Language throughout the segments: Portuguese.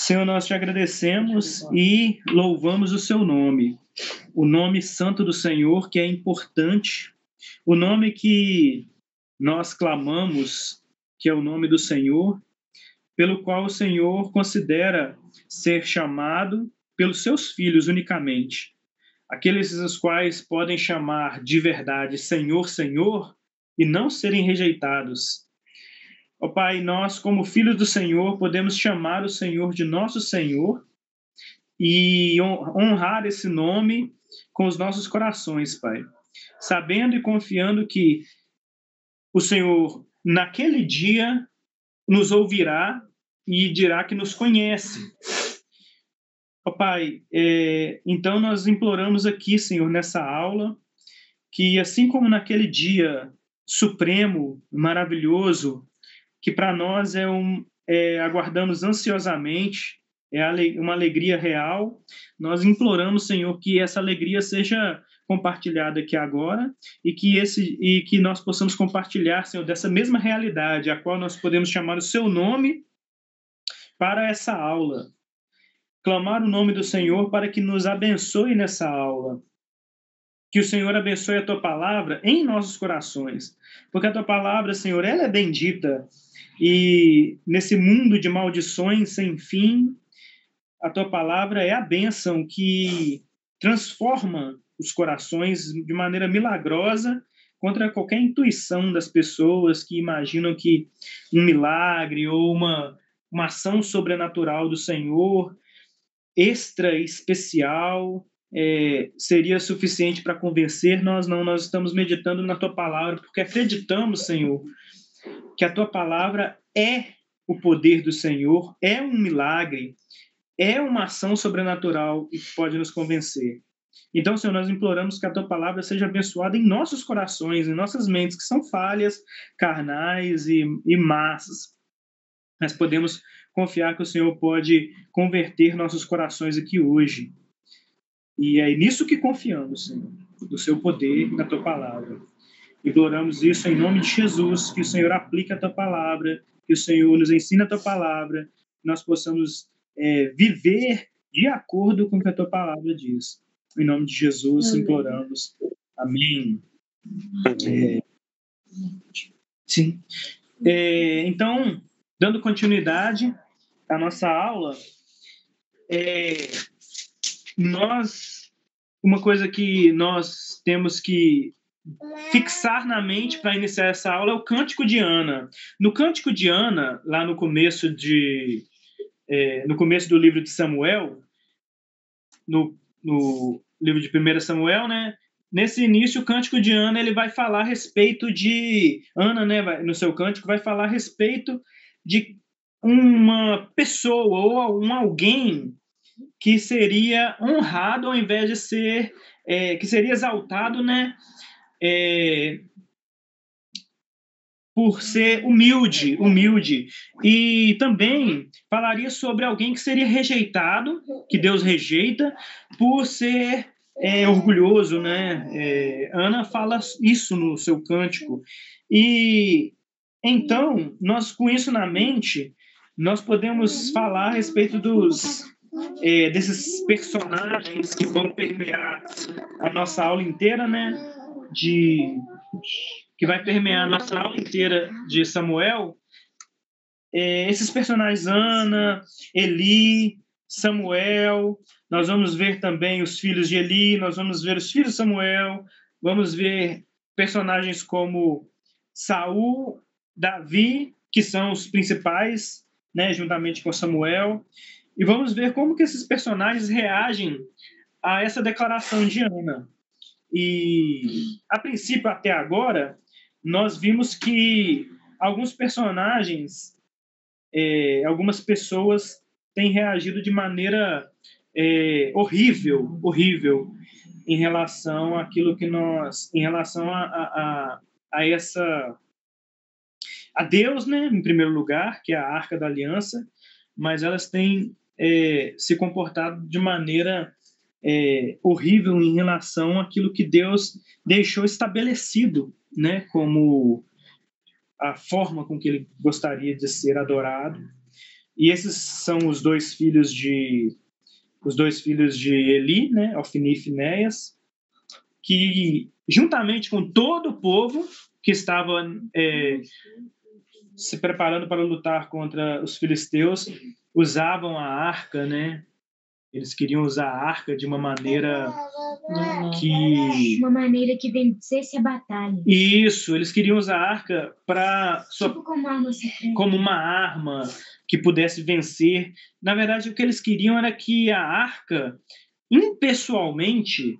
Senhor, nós te agradecemos e louvamos o seu nome, o nome santo do Senhor, que é importante, o nome que nós clamamos, que é o nome do Senhor, pelo qual o Senhor considera ser chamado pelos seus filhos unicamente, aqueles os quais podem chamar de verdade Senhor, Senhor, e não serem rejeitados. Ó Pai, nós, como filhos do Senhor, podemos chamar o Senhor de nosso Senhor e honrar esse nome com os nossos corações, Pai. Sabendo e confiando que o Senhor, naquele dia, nos ouvirá e dirá que nos conhece. Ó Pai, então nós imploramos aqui, Senhor, nessa aula, que assim como naquele dia supremo, maravilhoso, que para nós aguardamos ansiosamente, uma alegria real. Nós imploramos, Senhor, que essa alegria seja compartilhada aqui agora e que nós possamos compartilhar, Senhor, dessa mesma realidade, a qual nós podemos chamar o seu nome para essa aula. Clamar o nome do Senhor para que nos abençoe nessa aula. Que o Senhor abençoe a tua palavra em nossos corações. Porque a tua palavra, Senhor, ela é bendita. E nesse mundo de maldições sem fim, a tua palavra é a bênção que transforma os corações de maneira milagrosa contra qualquer intuição das pessoas que imaginam que um milagre ou uma ação sobrenatural do Senhor, extra especial, seria suficiente para convencer. Nós não, nós estamos meditando na tua palavra, porque acreditamos, Senhor, que a tua palavra é o poder do Senhor, é um milagre, é uma ação sobrenatural e que pode nos convencer. Então, Senhor, nós imploramos que a tua palavra seja abençoada em nossos corações, em nossas mentes, que são falhas, carnais e más. Mas podemos confiar que o Senhor pode converter nossos corações aqui hoje. E é nisso que confiamos, Senhor, do seu poder e da tua palavra. Imploramos isso em nome de Jesus, que o Senhor aplique a tua palavra, que o Senhor nos ensine a tua palavra, que nós possamos viver de acordo com o que a tua palavra diz. Em nome de Jesus, amém. Imploramos. Amém. Sim. Então, dando continuidade à nossa aula, uma coisa que nós temos que fixar na mente para iniciar essa aula é o Cântico de Ana. No Cântico de Ana, lá no começo do livro de Samuel, no livro de 1 Samuel, né? Nesse início, o Cântico de Ana, ele vai falar a respeito de... Ana, né, no seu cântico, vai falar a respeito de uma pessoa ou alguém que seria honrado ao invés de ser... que seria exaltado, né? Por ser humilde, e também falaria sobre alguém que seria rejeitado, que Deus rejeita, por ser orgulhoso, né? Ana fala isso no seu cântico. E então, nós com isso na mente, nós podemos falar a respeito desses personagens que vão permear a nossa aula inteira, né? Que vai permear a nossa aula inteira de Samuel. Esses personagens, Ana, Eli, Samuel, nós vamos ver também os filhos de Eli, nós vamos ver os filhos de Samuel, vamos ver personagens como Saul, Davi, que são os principais, né, juntamente com Samuel, e vamos ver como que esses personagens reagem a essa declaração de Ana. E, a princípio, até agora, nós vimos que alguns personagens, algumas pessoas têm reagido de maneira horrível em relação àquilo que em relação a Deus, né, em primeiro lugar, que é a Arca da Aliança, mas elas têm se comportado de maneira horrível em relação àquilo que Deus deixou estabelecido, né, como a forma com que ele gostaria de ser adorado. E esses são os dois filhos de Eli, né, Ofni e Finéias, que juntamente com todo o povo que estava se preparando para lutar contra os filisteus, usavam a arca, né? Eles queriam usar a arca de uma maneira uma maneira que vencesse a batalha. Isso, eles queriam usar a arca para Tipo como arma secreta. como uma arma que pudesse vencer. Na verdade, o que eles queriam era que a arca, impessoalmente,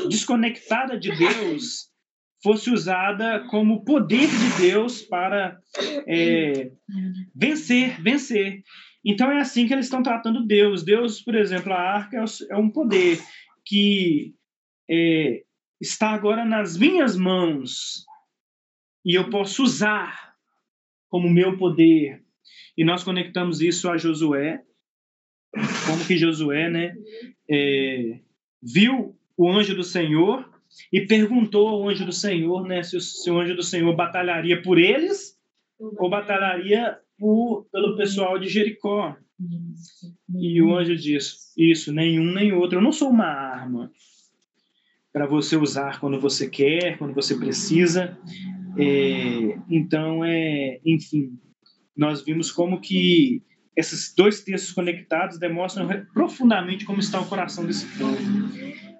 desconectada de Deus, fosse usada como poder de Deus para vencer. Então é assim que eles estão tratando Deus. Deus, por exemplo, a arca é um poder que está agora nas minhas mãos e eu posso usar como meu poder. E nós conectamos isso a Josué, como que Josué, né, viu o anjo do Senhor e perguntou ao anjo do Senhor, né, se o anjo do Senhor batalharia por eles ou batalharia pelo pessoal de Jericó. E o anjo disse, isso, nenhum nem outro. Eu não sou uma arma para você usar quando você quer, quando você precisa. Então, enfim, nós vimos como que esses dois textos conectados demonstram profundamente como está o coração desse povo.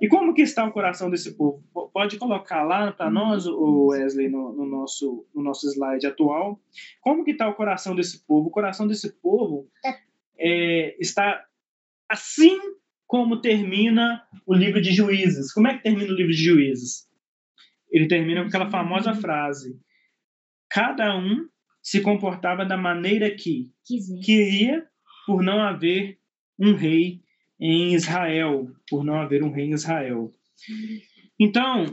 E como que está o coração desse povo? Pode colocar lá para nós, Wesley, no nosso slide atual. Como que está o coração desse povo? O coração desse povo está assim como termina o livro de Juízes. Como é que termina o livro de Juízes? Ele termina com aquela famosa frase: cada um se comportava da maneira que queria, por não haver um rei em Israel. Então,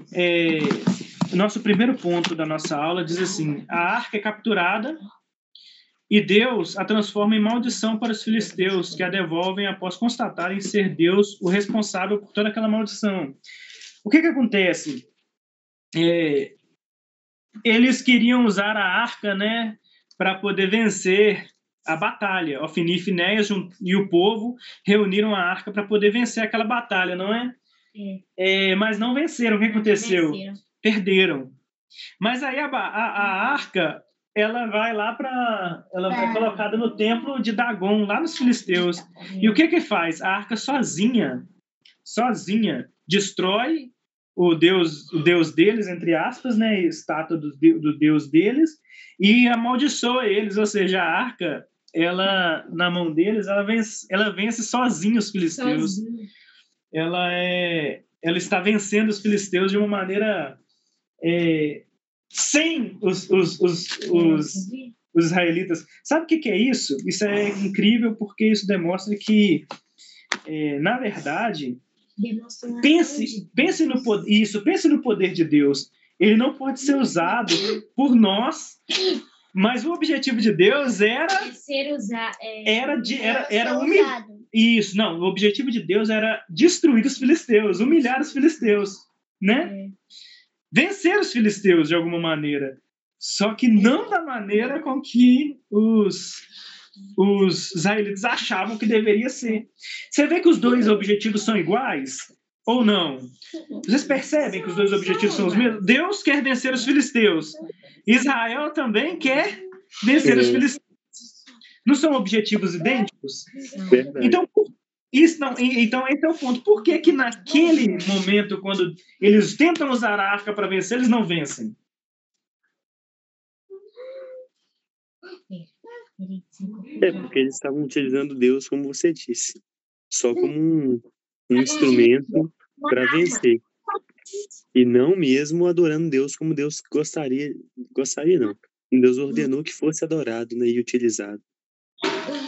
nosso primeiro ponto da nossa aula diz assim: a arca é capturada e Deus a transforma em maldição para os filisteus, que a devolvem após constatarem ser Deus o responsável por toda aquela maldição. O que acontece? Eles queriam usar a arca, né, para poder vencer a batalha. Ofni e Finéias e o povo reuniram a arca para poder vencer aquela batalha, não é? Mas não venceram. O que aconteceu? Perderam. Mas aí a arca, ela vai colocada no templo de Dagon, lá nos filisteus. E o que faz? A arca sozinha destrói o Deus deles, entre aspas, né, estátua do Deus deles, e amaldiçoa eles, ou seja, a arca, ela, na mão deles, ela vence sozinha os filisteus. Ela está vencendo os filisteus de uma maneira sem os israelitas. Sabe o que é isso? Isso é incrível porque isso demonstra que, na verdade, pense no poder de Deus. Ele não pode ser usado por nós, mas o objetivo de Deus era humilhar. Isso, não. O objetivo de Deus era destruir os filisteus, humilhar os filisteus, né? Vencer os filisteus de alguma maneira. Só que não da maneira com que os israelitas achavam que deveria ser. Você vê que os dois objetivos são iguais? Ou não? Vocês percebem que os dois objetivos são os mesmos? Deus quer vencer os filisteus. Israel também quer vencer os filisteus. Não são objetivos idênticos? Então, esse é o ponto. Por que naquele momento, quando eles tentam usar a arca para vencer, eles não vencem? Porque eles estavam utilizando Deus, como você disse, só como um instrumento para vencer. E não mesmo adorando Deus como Deus gostaria não. Deus ordenou que fosse adorado, né, e utilizado.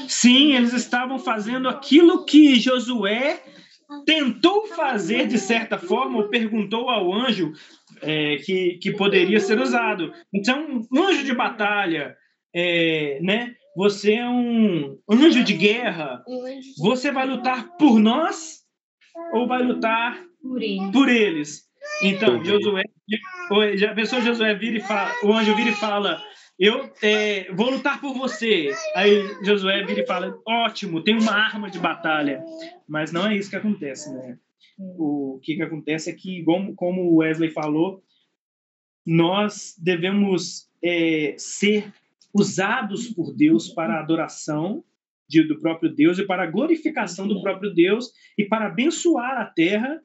Sim, eles estavam fazendo aquilo que Josué tentou fazer de certa forma, ou perguntou ao anjo que poderia ser usado. Então, um anjo de batalha, né? Você é um anjo de guerra. Você vai lutar por nós ou vai lutar por eles? Então, Josué, já pensou, Josué vira e fala, o anjo vira e fala: eu vou lutar por você. Aí Josué vira e fala, ótimo, tem uma arma de batalha. Mas não é isso que acontece, né? O que acontece é que, como o Wesley falou, nós devemos ser usados por Deus para a adoração do próprio Deus e para a glorificação do próprio Deus e para abençoar a terra,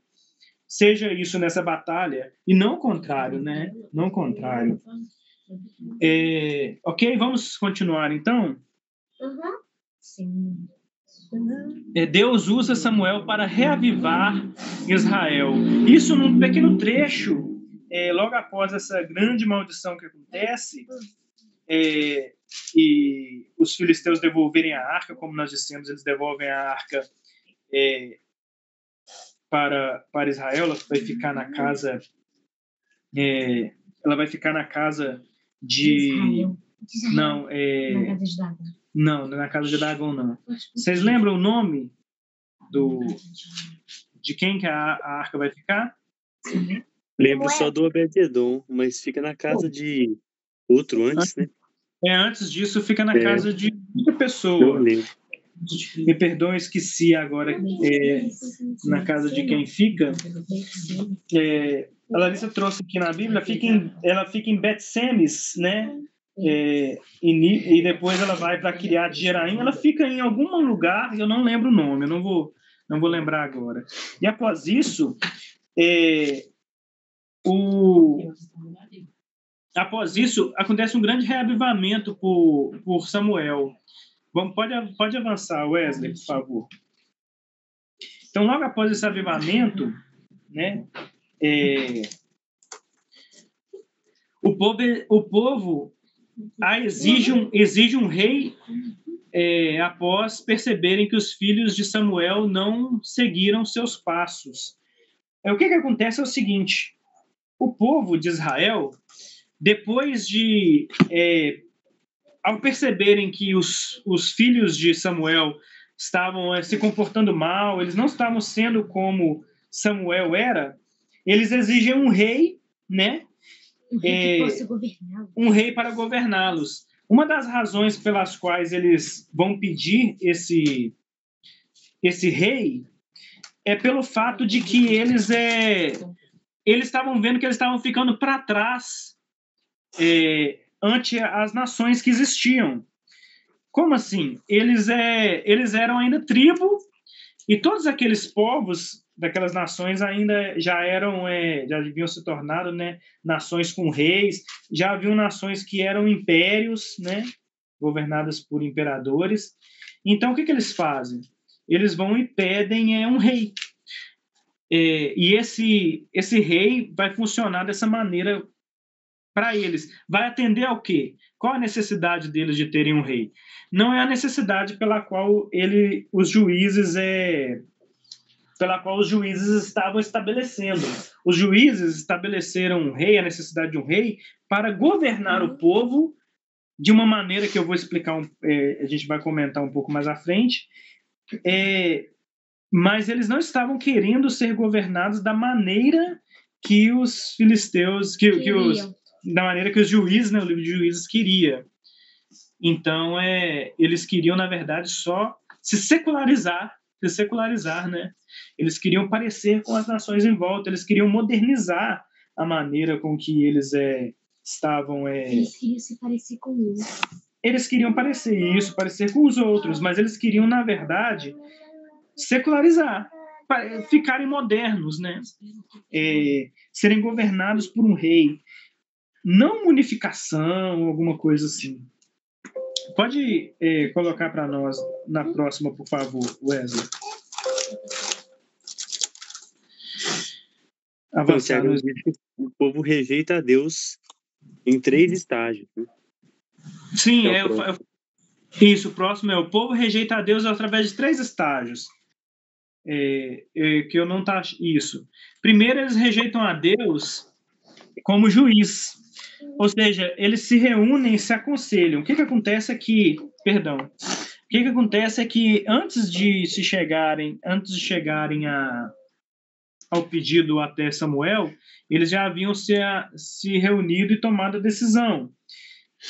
seja isso nessa batalha, e não o contrário, né? Não o contrário. Ok, vamos continuar então? Sim. Deus usa Samuel para reavivar Israel. Isso num pequeno trecho, logo após essa grande maldição que acontece, e os filisteus devolverem a arca, como nós dissemos, eles devolvem a arca para Israel. Ela vai ficar na casa de não, não, na casa de Dagon, não. Vocês lembram o nome de quem que a arca vai ficar? Lembro só do Obed-Edom, mas fica na casa de outro antes, né? Antes disso, fica na casa de outra pessoa. Eu lembro. Me perdoem, esqueci agora na casa de quem fica. A Larissa trouxe aqui na Bíblia, ela fica em Bet-Semes, né? E depois ela vai para Kiriat Jearim. Ela fica em algum lugar, eu não lembro o nome, eu não vou lembrar agora. E após isso, acontece um grande reavivamento por Samuel. Pode avançar, Wesley, por favor. Então, logo após esse avivamento, né, o povo exige um rei após perceberem que os filhos de Samuel não seguiram seus passos. O que acontece é o seguinte: o povo de Israel, depois de ao perceberem que os filhos de Samuel estavam se comportando mal, eles não estavam sendo como Samuel era, eles exigem um rei, né? Um rei para governá-los. Uma das razões pelas quais eles vão pedir esse rei é pelo fato de que eles estavam vendo que eles estavam ficando para trás ante as nações que existiam. Como assim? Eles eram ainda tribo, e todos aqueles povos daquelas nações ainda já haviam se tornado, né, nações com reis, já haviam nações que eram impérios, né, governadas por imperadores. Então, o que eles fazem? Eles vão e pedem um rei. E esse rei vai funcionar dessa maneira para eles. Vai atender ao quê? Qual a necessidade deles de terem um rei? Não é a necessidade pela qual os juízes estavam estabelecendo. Os juízes estabeleceram um rei, a necessidade de um rei, para governar o povo de uma maneira que eu vou explicar, a gente vai comentar um pouco mais à frente, mas eles não estavam querendo ser governados da maneira que os filisteus, da maneira que os juízes, né, o livro de Juízes queria. Então, eles queriam, na verdade, só se secularizar, né? Eles queriam parecer com as nações em volta, eles queriam modernizar a maneira com que eles estavam... Eles queriam se parecer com eles. Eles queriam parecer com os outros, mas eles queriam, na verdade, secularizar, ficarem modernos, né? Serem governados por um rei. Não uma unificação, alguma coisa assim. Pode colocar para nós na próxima, por favor, Wesley. Avançar. O povo rejeita a Deus em 3 estágios. Né? Sim, isso. O próximo o povo rejeita a Deus através de 3 estágios. Que eu não tá isso. Primeiro, eles rejeitam a Deus como juiz. Ou seja, eles se reúnem e se aconselham. O que acontece é que, antes de chegarem ao pedido até Samuel, eles já haviam se reunido e tomado a decisão.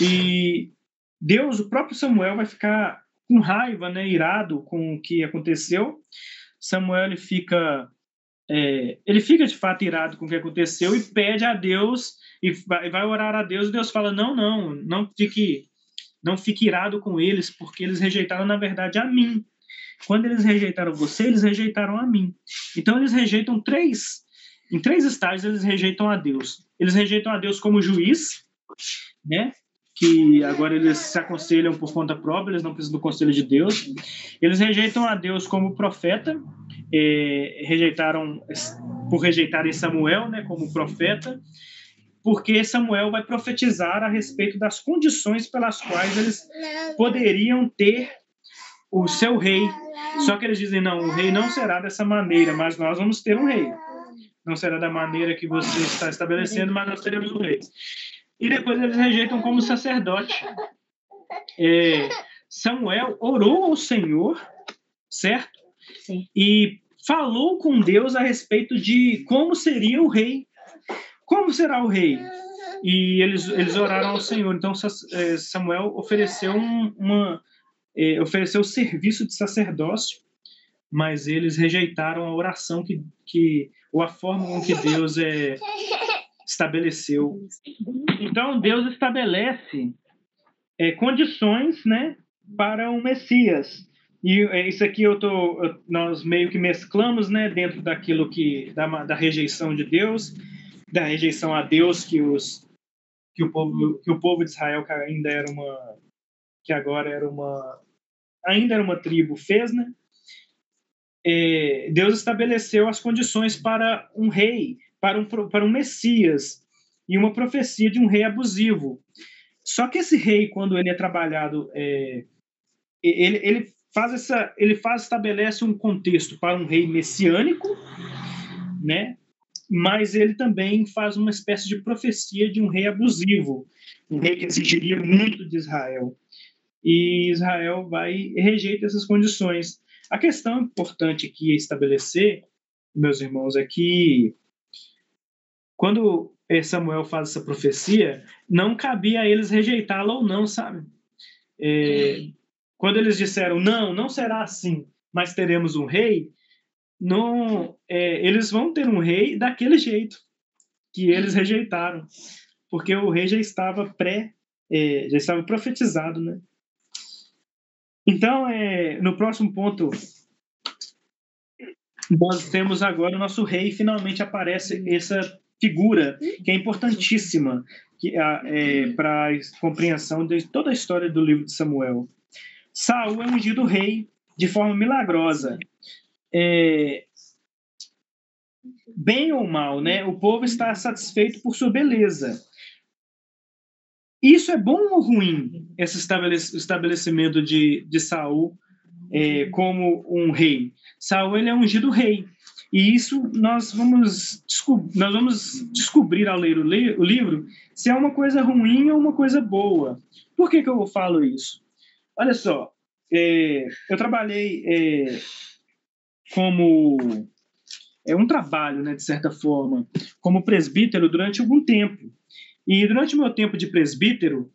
E Deus, o próprio Samuel, vai ficar com raiva, né, irado com o que aconteceu. Samuel ele fica de fato irado com o que aconteceu e pede a Deus e vai orar a Deus. E Deus fala: não fique irado com eles, porque eles rejeitaram na verdade a mim. Quando eles rejeitaram você, eles rejeitaram a mim. Então eles rejeitam em três estágios. Eles rejeitam a Deus. Eles rejeitam a Deus como juiz, né? Que agora eles se aconselham por conta própria, eles não precisam do conselho de Deus. Eles rejeitam a Deus como profeta, por rejeitarem Samuel, né, como profeta, porque Samuel vai profetizar a respeito das condições pelas quais eles poderiam ter o seu rei. Só que eles dizem: não, o rei não será dessa maneira, mas nós vamos ter um rei. Não será da maneira que você está estabelecendo, mas nós teremos um rei. E depois eles rejeitam como sacerdote. Samuel orou ao Senhor, certo? Sim. E falou com Deus a respeito de como seria o rei. Como será o rei? E eles oraram ao Senhor. Então Samuel ofereceu ofereceu o serviço de sacerdócio, mas eles rejeitaram a oração ou a forma com que Deus estabeleceu. Então Deus estabelece condições, né, para o Messias. E isso aqui nós meio que mesclamos, né, dentro daquilo da rejeição de Deus, da rejeição a Deus que o povo de Israel, que ainda era uma tribo, fez, né? Deus estabeleceu as condições para um rei, para um Messias, e uma profecia de um rei abusivo. Só que esse rei, quando ele é trabalhado, ele estabelece um contexto para um rei messiânico, né? Mas ele também faz uma espécie de profecia de um rei abusivo, um rei que exigiria muito de Israel. E Israel rejeita essas condições. A questão importante aqui a estabelecer, meus irmãos, é que quando Samuel faz essa profecia, não cabia a eles rejeitá-la ou não, sabe? Quando eles disseram: não será assim, mas teremos um rei, eles vão ter um rei daquele jeito que eles rejeitaram, porque o rei já estava profetizado, né? Então, no próximo ponto, nós temos agora o nosso rei. Finalmente aparece essa figura que é importantíssima para a compreensão de toda a história do livro de Samuel. Saul é ungido rei de forma milagrosa. Bem ou mal, né? O povo está satisfeito por sua beleza. Isso é bom ou ruim, esse estabelecimento de Saul como um rei? Saul, ele é ungido rei. E isso nós vamos descobrir ao ler o livro se é uma coisa ruim ou uma coisa boa. Por que eu falo isso? Olha só, eu trabalhei como um trabalho, né, de certa forma, como presbítero durante algum tempo. E durante o meu tempo de presbítero,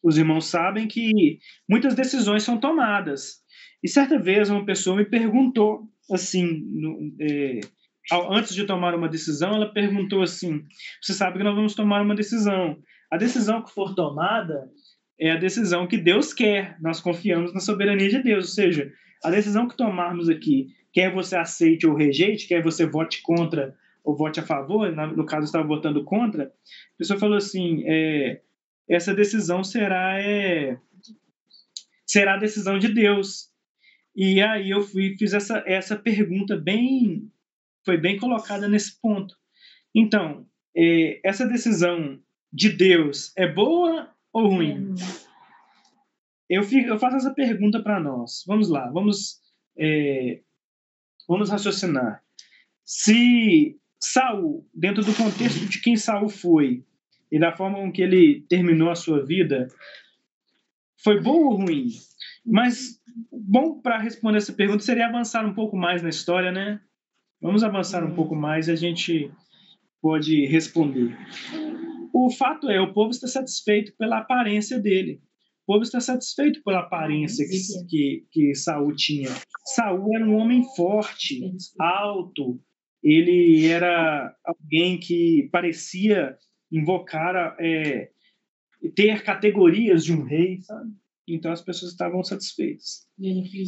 os irmãos sabem que muitas decisões são tomadas. E certa vez uma pessoa me perguntou, assim, antes de tomar uma decisão, ela perguntou assim: você sabe que nós vamos tomar uma decisão. A decisão que for tomada é a decisão que Deus quer. Nós confiamos na soberania de Deus. Ou seja, a decisão que tomarmos aqui, quer você aceite ou rejeite, quer você vote contra ou vote a favor, no caso eu estava votando contra, a pessoa falou assim: essa decisão será a decisão de Deus. E aí eu fiz essa pergunta foi bem colocada nesse ponto. Então, essa decisão de Deus é boa ou ruim? Eu faço essa pergunta para nós. Vamos lá, vamos raciocinar. Se Saul, dentro do contexto de quem Saul foi e da forma com que ele terminou a sua vida, foi bom ou ruim? Mas bom, para responder essa pergunta seria avançar um pouco mais na história, né? Vamos avançar um pouco mais e a gente pode responder. o fato é, o povo está satisfeito pela aparência dele. O povo está satisfeito pela aparência que Saul tinha. Saul era um homem forte, alto. Ele era alguém que parecia invocar, ter categorias de um rei, sabe? Então as pessoas estavam satisfeitas.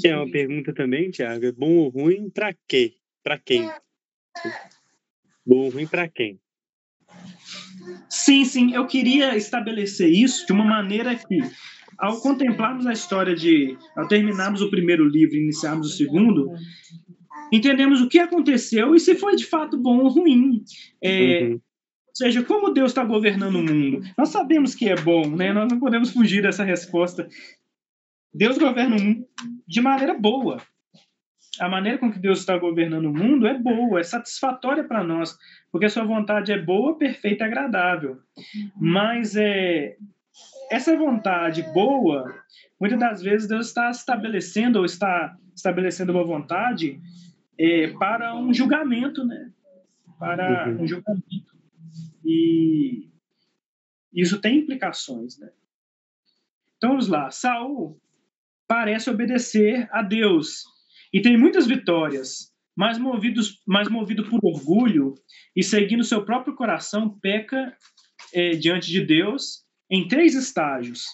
É uma pergunta também, Tiago. É bom ou ruim para quê? Para quem? Bom ou ruim para quem? Sim, eu queria estabelecer isso de uma maneira que, ao contemplarmos a história ao terminarmos o primeiro livro e iniciarmos o segundo, entendemos o que aconteceu e se foi de fato bom ou ruim. Ou seja, como Deus está governando o mundo? Nós sabemos que é bom, né? Nós não podemos fugir dessa resposta. Deus governa o mundo de maneira boa. A maneira com que Deus está governando o mundo é boa, é satisfatória para nós, porque a sua vontade é boa, perfeita e agradável. Mas essa vontade boa, muitas das vezes Deus está estabelecendo uma vontade para um julgamento, né? Para um julgamento. E isso tem implicações, né? Então vamos lá. Saul parece obedecer a Deus e tem muitas vitórias, mas movido por orgulho e seguindo seu próprio coração, peca diante de Deus em 3 estágios.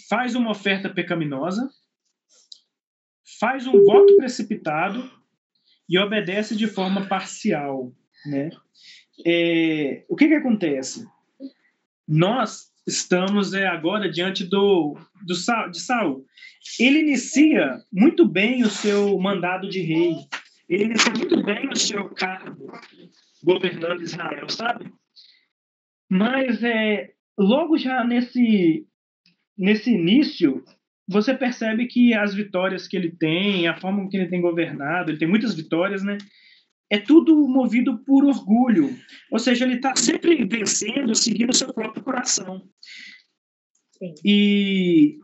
Faz uma oferta pecaminosa, faz um voto precipitado e obedece de forma parcial, né? O que acontece? Nós estamos agora diante de Saul. Ele inicia muito bem o seu mandado de rei. Ele inicia muito bem o seu cargo governando Israel, sabe? Mas logo já nesse início, você percebe que as vitórias que ele tem, a forma que ele tem governado, ele tem muitas vitórias, né? É tudo movido por orgulho. Ou seja, ele está sempre vencendo, seguindo o seu próprio coração. Sim. E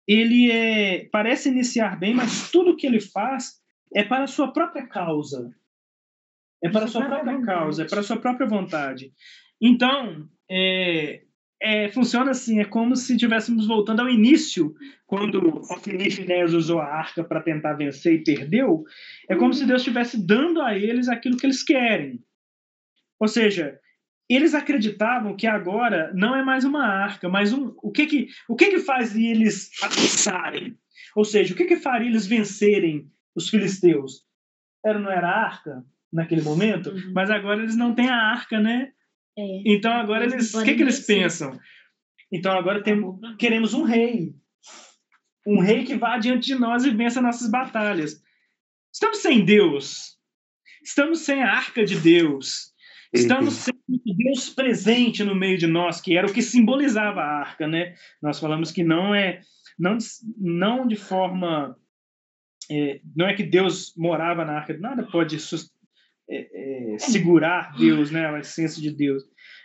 ele parece iniciar bem, mas tudo que ele faz é para a sua própria causa. É para a sua própria causa, é para a sua própria vontade. Então, funciona assim, é como se estivéssemos voltando ao início, quando Ofni e Finéias usou a arca para tentar vencer e perdeu. É como se Deus estivesse dando a eles aquilo que eles querem. Ou seja, eles acreditavam que agora não é mais uma arca, mas o que faz eles avançarem? Ou seja, o que faria eles vencerem os filisteus? Não era a arca naquele momento? Mas agora eles não têm a arca, né? Então agora o que eles pensam? Então agora queremos um rei. Um rei que vá diante de nós e vença nossas batalhas. Estamos sem Deus. Estamos sem a arca de Deus. Estamos sem Deus presente no meio de nós, que era o que simbolizava a arca, né? Nós falamos que não de forma... não é que Deus morava na arca, nada pode segurar Deus, né? A essência de Deus.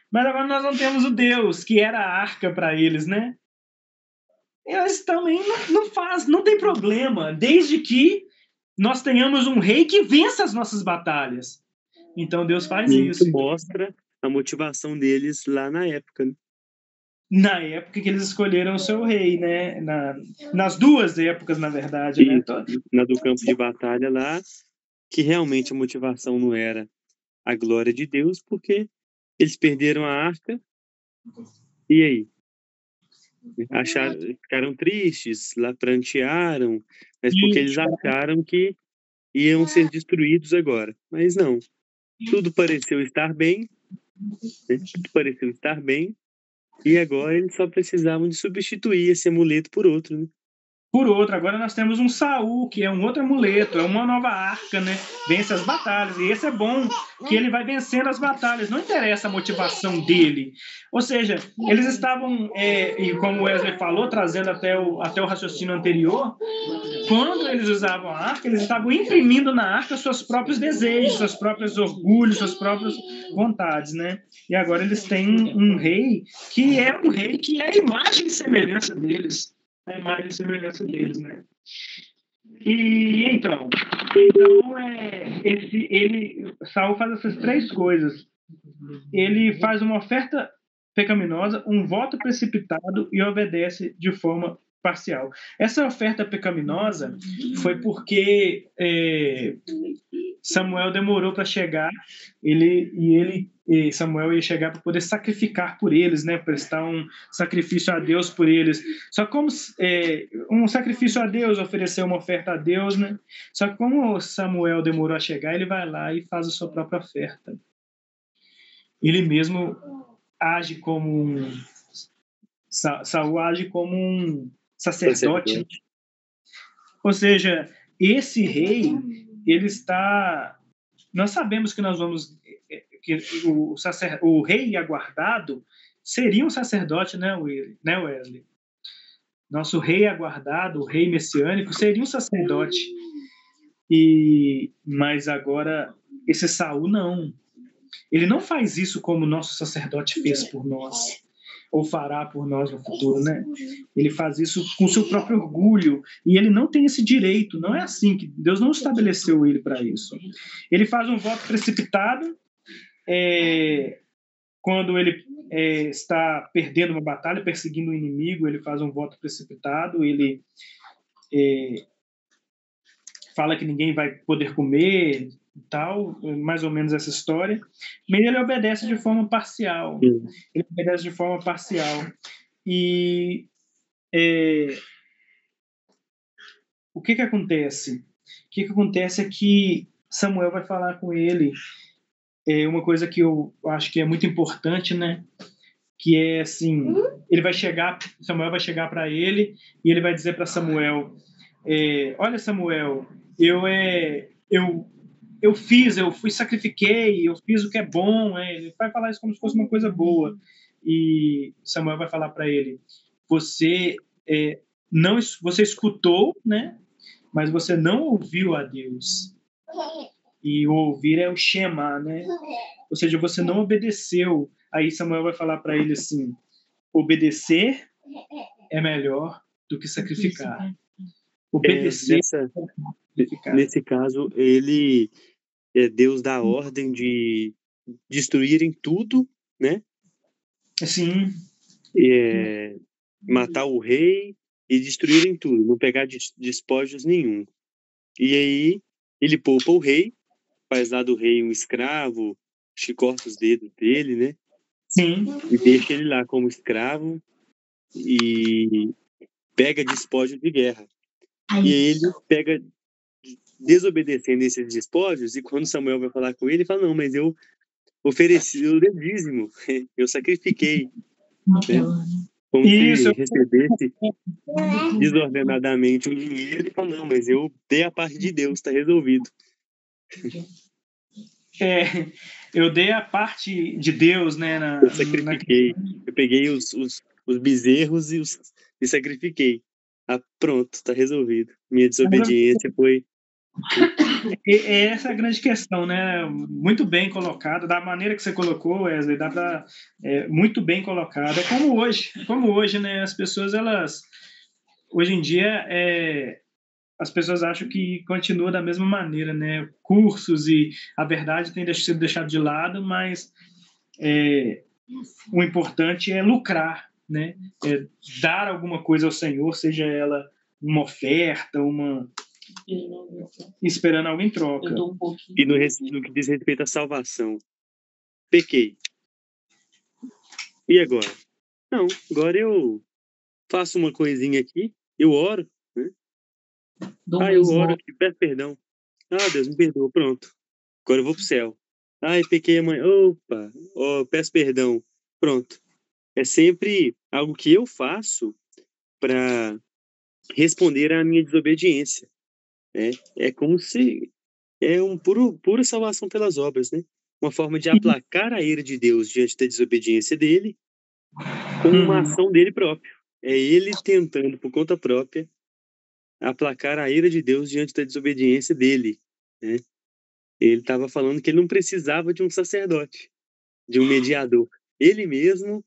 Mas agora nós não temos o Deus, que era a arca para eles, né? Eles também não tem problema, desde que nós tenhamos um rei que vença as nossas batalhas. Então Deus faz isso. Isso mostra a motivação deles lá na época, né? Na época que eles escolheram o seu rei, né? Nas 2 épocas, na verdade. E, né? Na do campo de batalha lá, que realmente a motivação não era a glória de Deus, porque eles perderam a arca. E aí? Ficaram tristes, prantearam, mas porque eles acharam que iam ser destruídos agora. Mas não. Tudo pareceu estar bem, né? Tudo pareceu estar bem, e agora eles só precisavam de substituir esse amuleto por outro, né? Por outro, agora nós temos um Saul, que é um outro amuleto, é uma nova arca, né? Vence as batalhas, e esse é bom, que ele vai vencendo as batalhas, não interessa a motivação dele. Ou seja, eles estavam, e como o Wesley falou, trazendo até o raciocínio anterior, quando eles usavam a arca, eles estavam imprimindo na arca seus próprios desejos, seus próprios orgulhos, suas próprias vontades, né? E agora eles têm um rei que é a imagem e semelhança deles. A imagem e semelhança deles, né? E então Saul faz essas 3 coisas. ele faz uma oferta pecaminosa, um voto precipitado e obedece de forma parcial. Essa oferta pecaminosa foi porque Samuel demorou para chegar, Samuel ia chegar para poder sacrificar por eles, né, prestar um sacrifício a Deus por eles. Só como um sacrifício a Deus, oferecer uma oferta a Deus, né? Só que como Samuel demorou a chegar, ele vai lá e faz a sua própria oferta. Ele mesmo age como Saul age como um sacerdote. Ou seja, esse rei, ele está... Nós sabemos que nós vamos... que o rei aguardado seria um sacerdote, né, Wesley? Nosso rei aguardado, o rei messiânico, seria um sacerdote. Mas agora, esse Saul não. Ele não faz isso como o nosso sacerdote fez por nós, ou fará por nós no futuro, né? Ele faz isso com seu próprio orgulho, e ele não tem esse direito. Não é assim, que Deus não estabeleceu ele para isso. Ele faz um voto precipitado quando ele está perdendo uma batalha, perseguindo o inimigo, ele faz um voto precipitado, ele fala que ninguém vai poder comer e tal, mais ou menos essa história, mas ele obedece de forma parcial. Ele obedece de forma parcial. E o que acontece? O que acontece é que Samuel vai falar com ele uma coisa que eu acho que é muito importante, né? Que é assim, Samuel vai chegar para ele e ele vai dizer para Samuel, olha, Samuel, sacrifiquei, eu fiz o que é bom. Ele vai falar isso como se fosse uma coisa boa. E Samuel vai falar para ele, você escutou, né? Mas você não ouviu a Deus. E o ouvir é o Shema, né? Ou seja, você não obedeceu. Aí Samuel vai falar para ele assim, obedecer é melhor do que sacrificar. Obedecer nesse caso, Deus dá a ordem de destruírem tudo, né? Sim. Matar o rei e destruírem tudo, não pegar despojos nenhum. E aí ele poupa o rei, faz lá do rei um escravo, corta os dedos dele, né? Sim. E deixa ele lá como escravo e pega despojos de guerra. E aí ele pega desobedecendo esses despojos, e quando Samuel vai falar com ele, ele fala, não, mas eu ofereci, eu dei dízimo, eu sacrifiquei, né? Como se recebesse desordenadamente o dinheiro, e fala, não, mas eu dei a parte de Deus, está resolvido. Eu dei a parte de Deus, né? Eu sacrifiquei, eu peguei os bezerros e sacrifiquei. Pronto, está resolvido. Minha desobediência foi... Essa é a grande questão, né? Muito bem colocada, da maneira que você colocou, Wesley, muito bem colocada. Como hoje, né? As pessoas, hoje em dia, as pessoas acham que continua da mesma maneira, né? Cursos e a verdade tem sido deixado de lado, mas o importante é lucrar, né? Dar alguma coisa ao Senhor, seja ela uma oferta, esperando alguém em troca. E no que diz respeito à salvação, pequei. E agora? Não, agora eu faço uma coisinha aqui, eu oro, né? Eu oro aqui, peço perdão. Deus me perdoa, pronto. Agora eu vou pro céu. Pequei amanhã. Opa, peço perdão. Pronto. É sempre algo que eu faço para responder à minha desobediência. É como se é pura salvação pelas obras, né? Uma forma de aplacar a ira de Deus diante da desobediência dele com uma ação dele próprio. É ele tentando, por conta própria, aplacar a ira de Deus diante da desobediência dele, né? Ele estava falando que ele não precisava de um sacerdote, de um mediador. Ele mesmo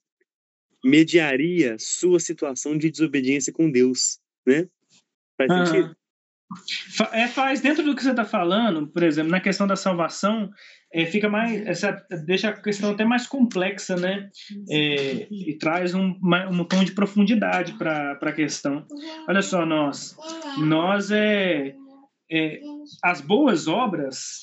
mediaria sua situação de desobediência com Deus, né? Faz sentido? Faz dentro do que você está falando, por exemplo, na questão da salvação, fica mais, deixa a questão até mais complexa, né? E traz um tom de profundidade para a questão. Olha só, as boas obras,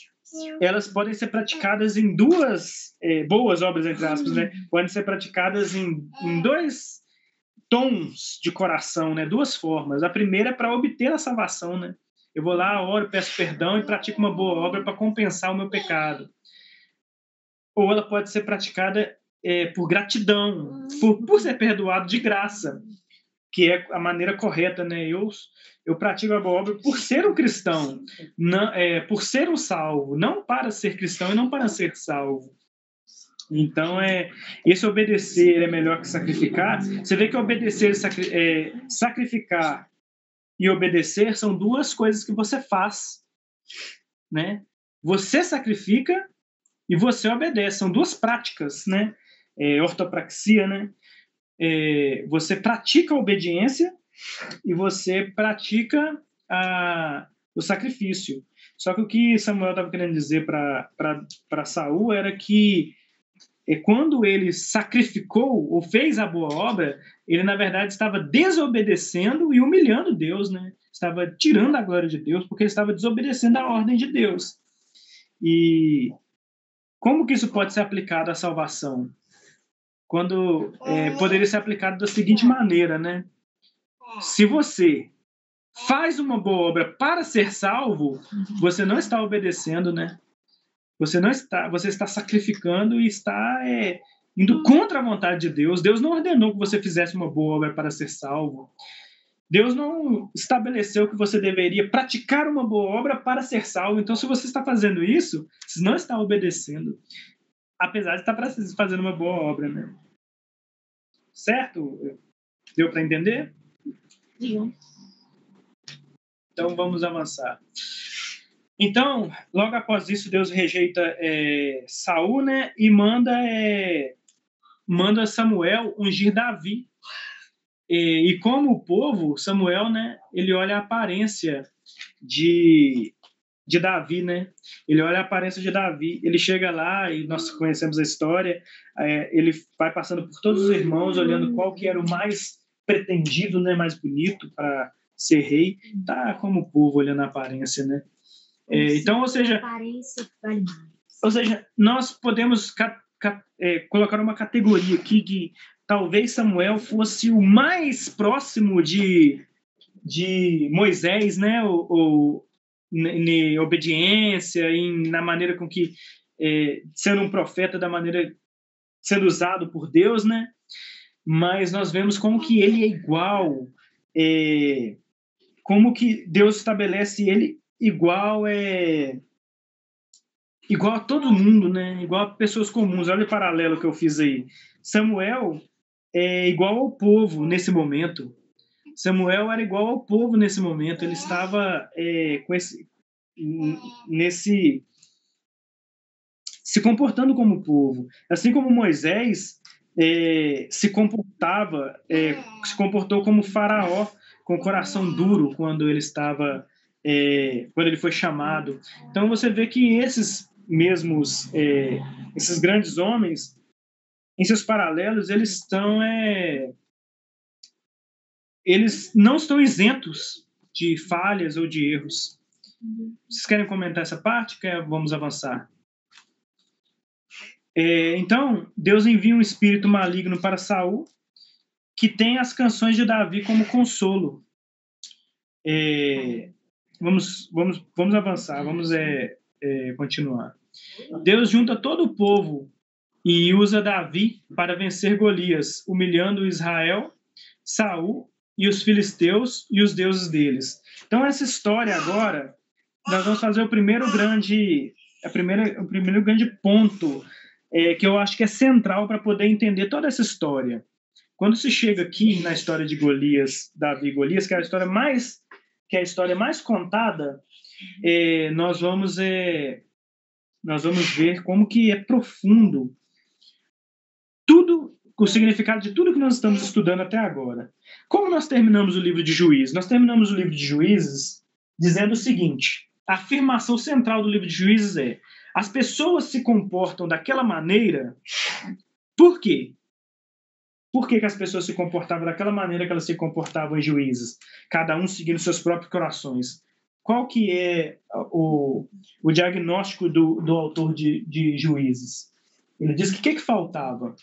elas podem ser praticadas em duas boas obras, entre aspas, né? Podem ser praticadas em dois tons de coração, né? Duas formas. A primeira é para obter a salvação, né? Eu vou lá, oro, peço perdão e pratico uma boa obra para compensar o meu pecado. Ou ela pode ser praticada por gratidão, por ser perdoado de graça, que é a maneira correta, né? Eu pratico a boa obra por ser um cristão, não, por ser um salvo, não para ser cristão e não para ser salvo. Então, esse obedecer é melhor que sacrificar. Você vê que obedecer, sacrificar e obedecer são duas coisas que você faz, né? Você sacrifica e você obedece. São duas práticas, né? Ortopraxia, né? Você pratica a obediência e você pratica o sacrifício. Só que o que Samuel estava querendo dizer para Saul era que quando ele sacrificou ou fez a boa obra, ele na verdade estava desobedecendo e humilhando Deus, né? Estava tirando a glória de Deus porque ele estava desobedecendo a ordem de Deus. E como que isso pode ser aplicado à salvação? Quando poderia ser aplicado da seguinte maneira, né? Se você faz uma boa obra para ser salvo, você não está obedecendo, né? Você está sacrificando e está indo contra a vontade de Deus. Deus não ordenou que você fizesse uma boa obra para ser salvo. Deus não estabeleceu que você deveria praticar uma boa obra para ser salvo. Então, se você está fazendo isso, você não está obedecendo, apesar de estar fazendo uma boa obra, né? Certo? Deu para entender? Sim. Então, vamos avançar. Então, logo após isso, Deus rejeita Saul, né, e manda Samuel ungir Davi. E como o povo, Samuel, né, ele olha a aparência de Davi, né? Ele olha a aparência de Davi. Ele chega lá e nós conhecemos a história. Ele vai passando por todos os irmãos, olhando qual que era o mais pretendido, né, mais bonito para ser rei. Tá como o povo olhando a aparência, né? Então, ou seja, nós podemos colocar uma categoria aqui que talvez Samuel fosse o mais próximo de Moisés, né? Ou em obediência, na maneira com que, sendo um profeta, da maneira sendo usado por Deus, né? Mas nós vemos como que ele é igual, como que Deus estabelece ele igual a todo mundo, né? Igual a pessoas comuns. Olha o paralelo que eu fiz aí. Samuel é igual ao povo nesse momento. Samuel era igual ao povo nesse momento. Ele estava se comportando como povo. Assim como Moisés se comportou como Faraó, com o coração duro quando ele foi chamado. Então você vê que esses grandes homens, em seus paralelos, eles não estão isentos de falhas ou de erros. Vocês querem comentar essa parte? Vamos avançar. Então, Deus envia um espírito maligno para Saul, que tem as canções de Davi como consolo. Vamos avançar, vamos continuar. Deus junta todo o povo e usa Davi para vencer Golias, humilhando Israel, Saul e os filisteus e os deuses deles. Então, essa história agora, nós vamos fazer o primeiro grande ponto que eu acho que é central para poder entender toda essa história. Quando se chega aqui na história de Golias, Davi e Golias, que é a história mais contada, nós vamos ver como que é profundo o significado de tudo que nós estamos estudando até agora. Como nós terminamos o livro de Juízes? Nós terminamos o livro de Juízes dizendo o seguinte: a afirmação central do livro de Juízes é: as pessoas se comportam daquela maneira. Por quê? Por que as pessoas se comportavam daquela maneira que elas se comportavam em Juízes? Cada um seguindo seus próprios corações. Qual que é o diagnóstico do autor de Juízes? Ele diz que o que faltava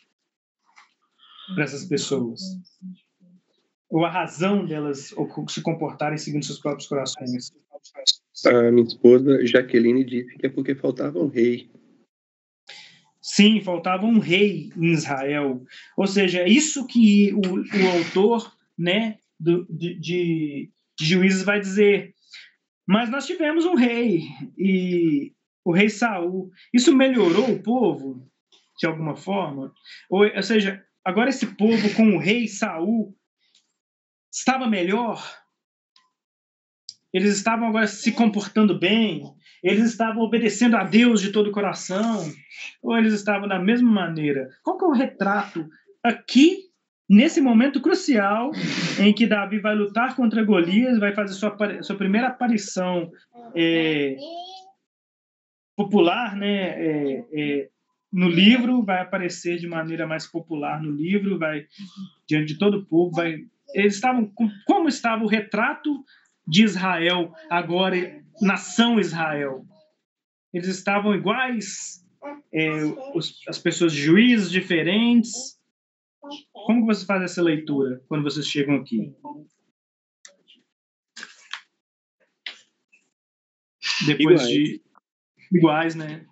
para essas pessoas? Ou a razão delas se comportarem seguindo seus próprios corações? A minha esposa, Jaqueline, disse que é porque faltava um rei. Sim, faltava um rei em Israel. Ou seja, é isso que o autor, né, de Juízes vai dizer. Mas nós tivemos um rei, e o rei Saul. Isso melhorou o povo, de alguma forma? Ou seja, agora esse povo com o rei Saul estava melhor? Eles estavam agora se comportando bem? Eles estavam obedecendo a Deus de todo o coração? Ou eles estavam da mesma maneira? Qual que é o retrato aqui, nesse momento crucial, em que Davi vai lutar contra Golias, vai fazer sua primeira aparição popular, né, no livro, vai aparecer de maneira mais popular no livro, vai diante de todo o povo, eles estavam, como estava o retrato de Israel agora, nação Israel? Eles estavam iguais? As pessoas de juízes diferentes? Como que você faz essa leitura quando vocês chegam aqui? Depois iguais, né?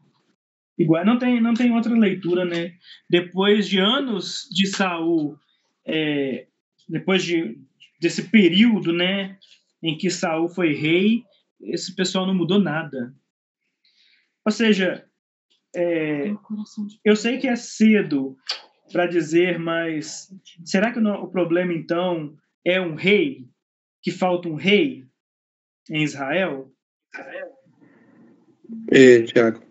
Iguais, não tem outra leitura, né? Depois de anos de Saul, depois desse período, né, em que Saul foi rei, esse pessoal não mudou nada. Ou seja, eu sei que é cedo para dizer, mas será que o problema, então, é um rei? Que falta um rei em Israel? Tiago,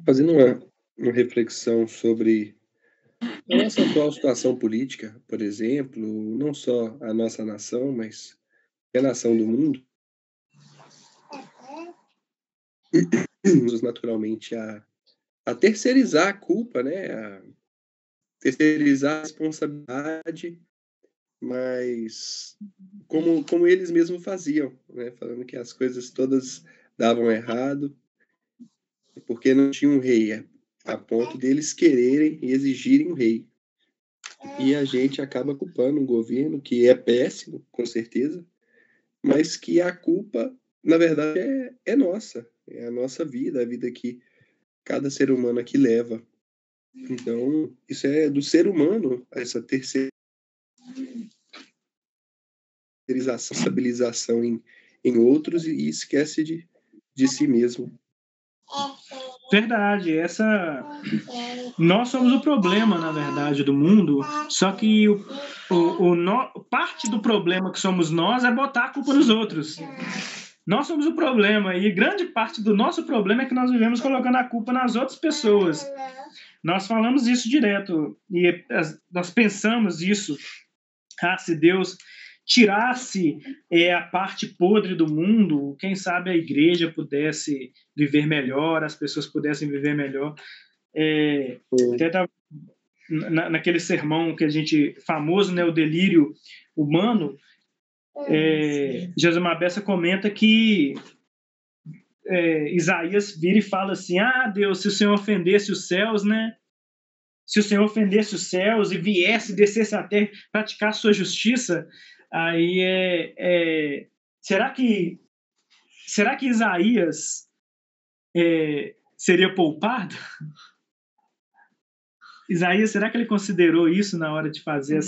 fazendo uma reflexão sobre a nossa atual situação política, por exemplo, não só a nossa nação, mas a nação do mundo, naturalmente a terceirizar a culpa, né? A terceirizar a responsabilidade, mas como eles mesmos faziam, né? Falando que as coisas todas davam errado, porque não tinha um rei, a ponto deles quererem e exigirem um rei. E a gente acaba culpando um governo que é péssimo, com certeza, mas que a culpa, na verdade, é nossa. É a nossa vida, a vida que cada ser humano aqui leva. Então, isso é do ser humano, essa terceirização, estabilização em outros e esquece de si mesmo. Verdade, nós somos o problema, na verdade, do mundo, só que parte do problema que somos nós é botar a culpa nos outros. Nós somos o problema, e grande parte do nosso problema é que nós vivemos colocando a culpa nas outras pessoas. Nós falamos isso direto, e nós pensamos isso. Se Deus tirasse a parte podre do mundo, quem sabe a igreja pudesse viver melhor, as pessoas pudessem viver melhor. Até estava naquele sermão que a gente famoso, né, o delírio humano, Jesus Mabessa comenta que Isaías vira e fala assim: Deus, se o Senhor ofendesse os céus, né? Se o Senhor ofendesse os céus e viesse, descesse a terra, praticar sua justiça, aí será que Isaías seria poupado? Isaías, será que ele considerou isso na hora de fazer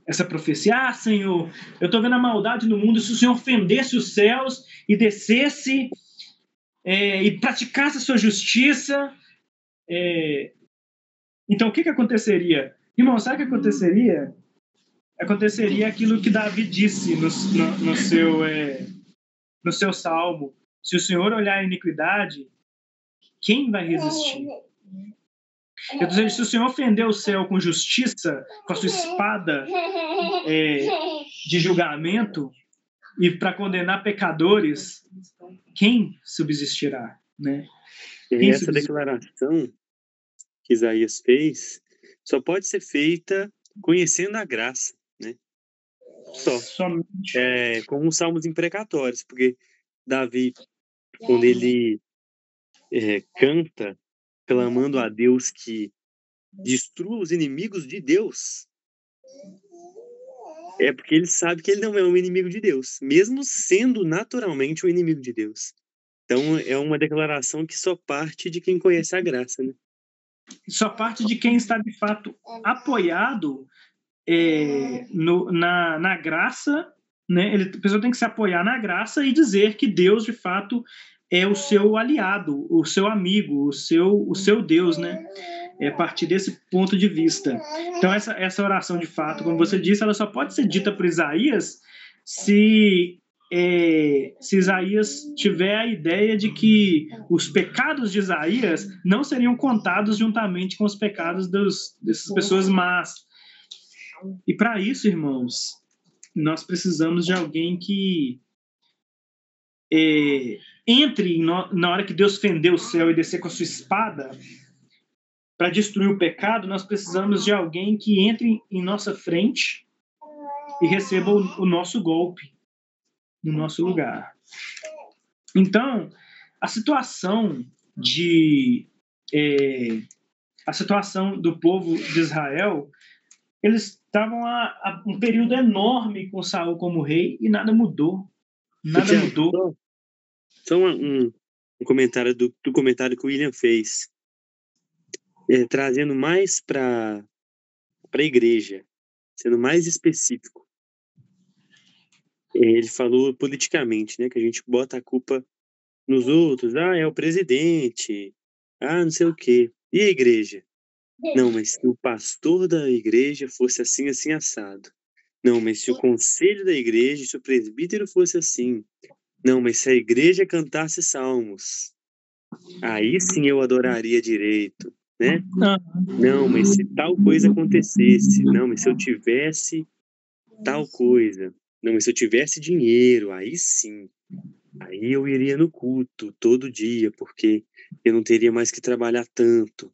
essa profecia? Senhor, eu estou vendo a maldade no mundo. Se o Senhor ofendesse os céus e descesse e praticasse a sua justiça, então o que aconteceria? Irmão, sabe o que aconteceria? Aconteceria aquilo que Davi disse no seu salmo: se o Senhor olhar a iniquidade, quem vai resistir? Quer dizer, se o Senhor ofender o céu com justiça, com a sua espada de julgamento, e para condenar pecadores, quem subsistirá, né? E essa declaração que Isaías fez só pode ser feita conhecendo a graça, né? Somente. Com os salmos imprecatórios, porque Davi, quando ele canta, clamando a Deus que destrua os inimigos de Deus, é porque ele sabe que ele não é um inimigo de Deus, mesmo sendo naturalmente um inimigo de Deus. Então, é uma declaração que só parte de quem conhece a graça, né? Só parte de quem está, de fato, apoiado na graça, né? A pessoa tem que se apoiar na graça e dizer que Deus, de fato, é o seu aliado, o seu amigo, o seu Deus, né? É a partir desse ponto de vista. Então, essa oração, de fato, como você disse, ela só pode ser dita por Isaías se Isaías tiver a ideia de que os pecados de Isaías não seriam contados juntamente com os pecados dessas pessoas más. E para isso, irmãos, nós precisamos de alguém que entre na hora que Deus fender o céu e descer com a sua espada para destruir o pecado. Nós precisamos de alguém que entre em nossa frente e receba o nosso golpe no nosso lugar. Então, a situação do povo de Israel, eles estavam há um período enorme com Saul como rei e nada mudou. Nada mudou. Só um comentário do comentário que o William fez, trazendo mais para a igreja, sendo mais específico. Ele falou politicamente, né, que a gente bota a culpa nos outros. É o presidente, não sei o quê. E a igreja? Não, mas se o pastor da igreja fosse assim, assim, assado. Não, mas se o conselho da igreja, se o presbítero fosse assim. Não, mas se a igreja cantasse salmos, aí sim eu adoraria direito, né? Não, mas se tal coisa acontecesse. Não, mas se eu tivesse tal coisa. Não, mas se eu tivesse dinheiro, aí sim. Aí eu iria no culto todo dia, porque eu não teria mais que trabalhar tanto.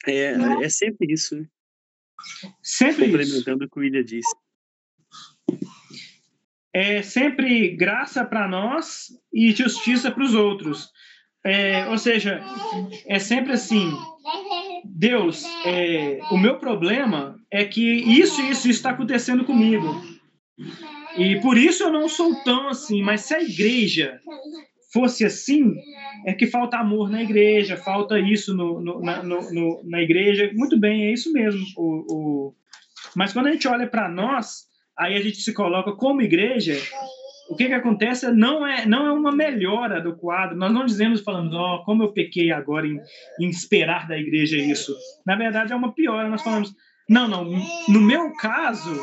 É sempre isso, né? Sempre complementando o que o William disse. É sempre graça para nós e justiça para os outros. Ou seja, é sempre assim: Deus, o meu problema é que isso está acontecendo comigo. E por isso eu não sou tão assim. Mas se a igreja fosse assim, é que falta amor na igreja, falta isso na igreja. Muito bem, é isso mesmo. Mas quando a gente olha para nós, aí a gente se coloca como igreja, o que acontece não é uma melhora do quadro. Nós não falamos, como eu pequei agora em esperar da igreja isso. Na verdade, é uma piora. Nós falamos, não, no meu caso,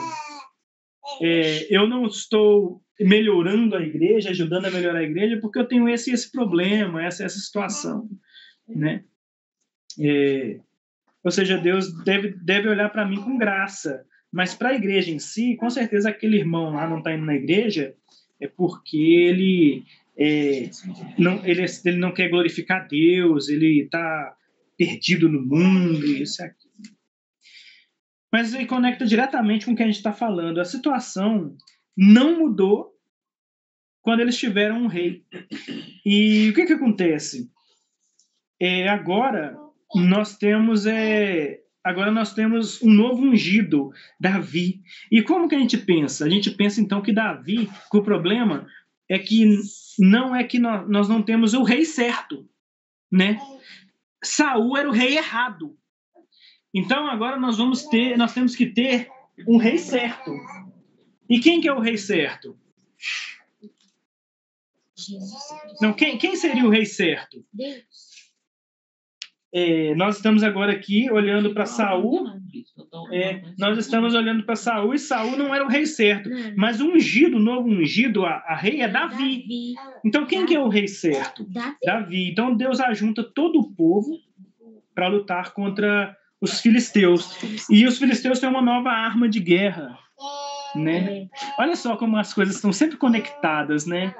eu não estou melhorando a igreja, ajudando a melhorar a igreja, porque eu tenho esse problema, essa situação, né? Ou seja, Deus deve olhar para mim com graça. Mas para a igreja em si, com certeza aquele irmão lá não está indo na igreja é porque ele não quer glorificar Deus, ele está perdido no mundo, isso e aquilo. Mas ele conecta diretamente com o que a gente está falando. A situação não mudou quando eles tiveram um rei. E o que acontece? Agora nós temos um novo ungido, Davi. E como que a gente pensa? A gente pensa, então, que Davi, que o problema é que nós não temos o rei certo, né? Saul era o rei errado. Então, agora nós temos que ter um rei certo. E quem que é o rei certo? Não, quem seria o rei certo? Deus. Nós estamos agora aqui olhando para Saul. Nós estamos olhando para Saul e Saul não era o rei certo. Mas o novo ungido, a rei é Davi. Então quem que é o rei certo? Davi. Então Deus ajunta todo o povo para lutar contra os filisteus. E os filisteus têm uma nova arma de guerra, né? Olha só como as coisas estão sempre conectadas, né?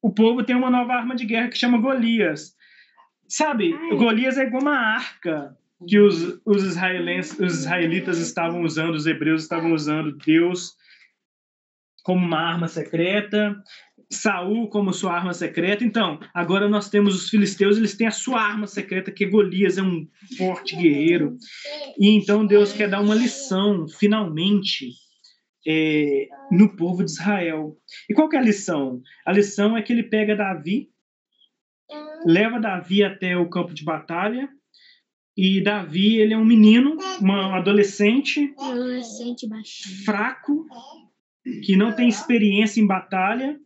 O povo tem uma nova arma de guerra que chama Golias. Sabe, Golias é igual uma arca que os israelitas estavam usando, os hebreus estavam usando Deus como uma arma secreta, Saul como sua arma secreta. Então, agora nós temos os filisteus, eles têm a sua arma secreta, que Golias é um forte guerreiro. E então Deus quer dar uma lição, finalmente, no povo de Israel. E qual que é a lição? A lição é que ele pega Davi, leva Davi até o campo de batalha, e Davi, ele é um menino, um adolescente fraco, que não tem experiência em batalha,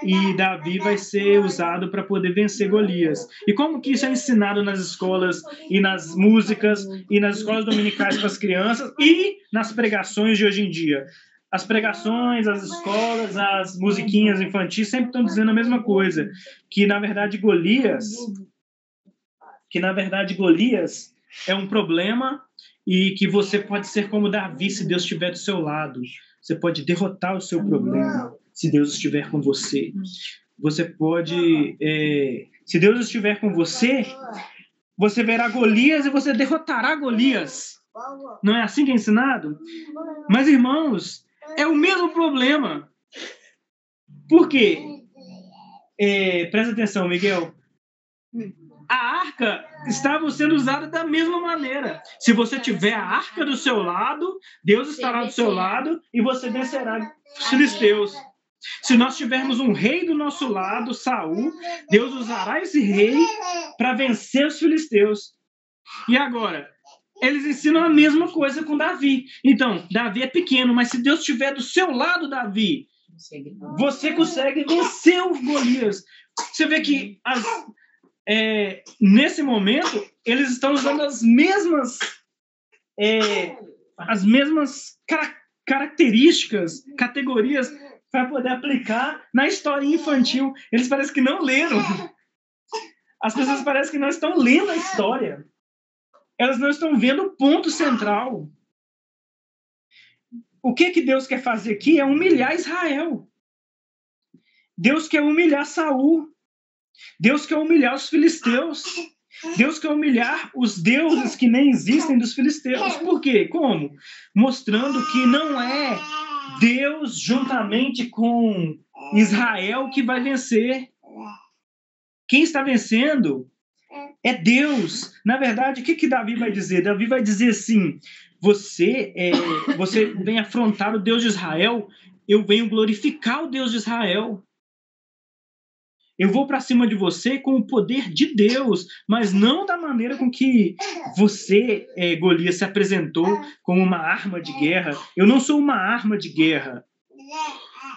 e Davi vai ser usado para poder vencer Golias. E como que isso é ensinado nas escolas e nas músicas e nas escolas dominicais para as crianças e nas pregações de hoje em dia? As pregações, as escolas, as musiquinhas infantis sempre estão dizendo a mesma coisa, que na verdade Golias é um problema e que você pode ser como Davi se Deus estiver do seu lado. Você pode derrotar o seu problema se Deus estiver com você. Você pode... se Deus estiver com você, você verá Golias e você derrotará Golias. Não é assim que é ensinado? Mas, irmãos, é o mesmo problema. Por quê? Presta atenção, Miguel. A arca estava sendo usada da mesma maneira. Se você tiver a arca do seu lado, Deus estará do seu lado e você vencerá os filisteus. Se nós tivermos um rei do nosso lado, Saul, Deus usará esse rei para vencer os filisteus. E agora, eles ensinam a mesma coisa com Davi. Então, Davi é pequeno, mas se Deus estiver do seu lado, Davi, você consegue vencer os Golias. Você vê que nesse momento, eles estão usando as mesmas características, categorias para poder aplicar na história infantil. Eles parecem que não leram. As pessoas parecem que não estão lendo a história. Elas não estão vendo o ponto central. O que Deus quer fazer aqui é humilhar Israel. Deus quer humilhar Saul. Deus quer humilhar os filisteus. Deus quer humilhar os deuses que nem existem dos filisteus. Por quê? Como? Mostrando que não é Deus juntamente com Israel que vai vencer. Quem está vencendo é Deus. Na verdade, o que Davi vai dizer? Davi vai dizer assim: você vem afrontar o Deus de Israel, eu venho glorificar o Deus de Israel. Eu vou para cima de você com o poder de Deus, mas não da maneira com que você, Golias, se apresentou como uma arma de guerra. Eu não sou uma arma de guerra.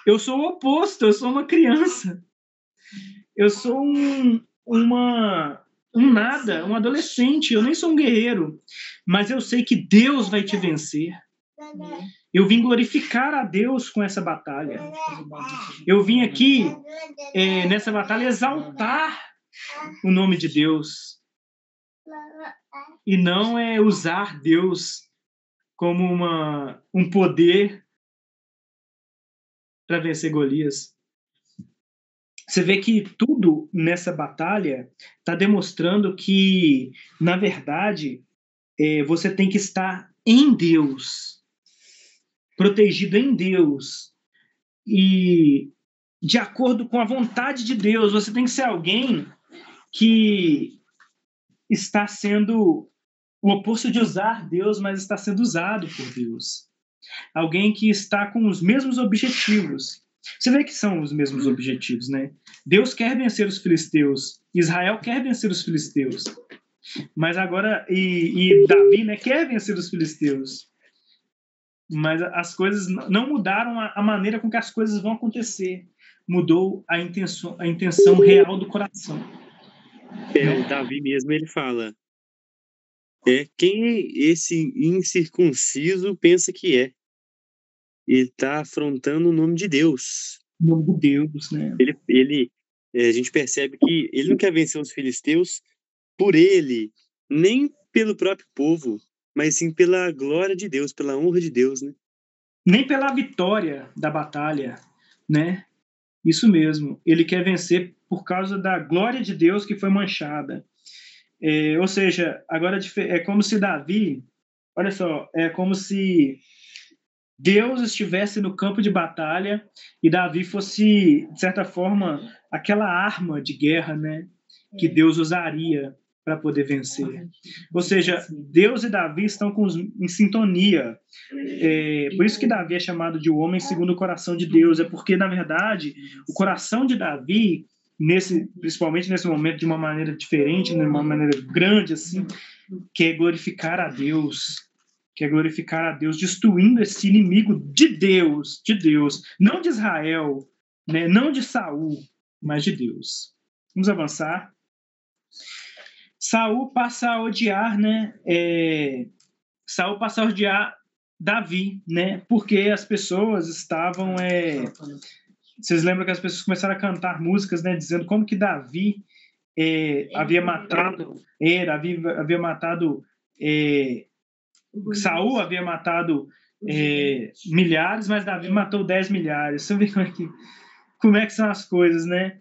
Eu sou o oposto, eu sou uma criança. Eu sou um nada, um adolescente. Eu nem sou um guerreiro, mas eu sei que Deus vai te vencer. Eu vim glorificar a Deus com essa batalha. Eu vim aqui, nessa batalha, exaltar o nome de Deus. E não usar Deus como um poder para vencer Golias. Você vê que tudo nessa batalha está demonstrando que, na verdade, você tem que estar em Deus. Protegido em Deus e de acordo com a vontade de Deus. Você tem que ser alguém que está sendo o oposto de usar Deus, mas está sendo usado por Deus. Alguém que está com os mesmos objetivos. Você vê que são os mesmos objetivos, né? Deus quer vencer os filisteus, Israel quer vencer os filisteus, mas agora e Davi, né, quer vencer os filisteus. Mas as coisas não mudaram a maneira com que as coisas vão acontecer. Mudou a intenção real do coração. O Davi mesmo, ele fala: quem esse incircunciso pensa que é? Ele está afrontando o nome de Deus. O nome de Deus, né? A gente percebe que ele não quer vencer os filisteus por ele, nem pelo próprio povo, mas sim pela glória de Deus, pela honra de Deus, né? nem pela vitória da batalha, né? Isso mesmo, ele quer vencer por causa da glória de Deus que foi manchada. Ou seja, agora é como se Davi, olha só, é como se Deus estivesse no campo de batalha e Davi fosse, de certa forma, aquela arma de guerra, né, que Deus usaria para poder vencer. Ou seja, Deus e Davi estão em sintonia. Por isso que Davi é chamado de o homem segundo o coração de Deus. É porque, na verdade, o coração de Davi, principalmente nesse momento, de uma maneira diferente, de uma maneira grande, assim, quer glorificar a Deus. Quer glorificar a Deus, destruindo esse inimigo de Deus, não de Israel, né? Não de Saul, mas de Deus. Vamos avançar. Saul passa a odiar, né? Saul passa a odiar Davi, né? Porque as pessoas estavam... Vocês lembram que as pessoas começaram a cantar músicas, né? Dizendo como que Davi havia matado... Davi havia matado... Saul havia matado milhares, mas Davi matou 10 milhares. Você vê como é que são as coisas, né?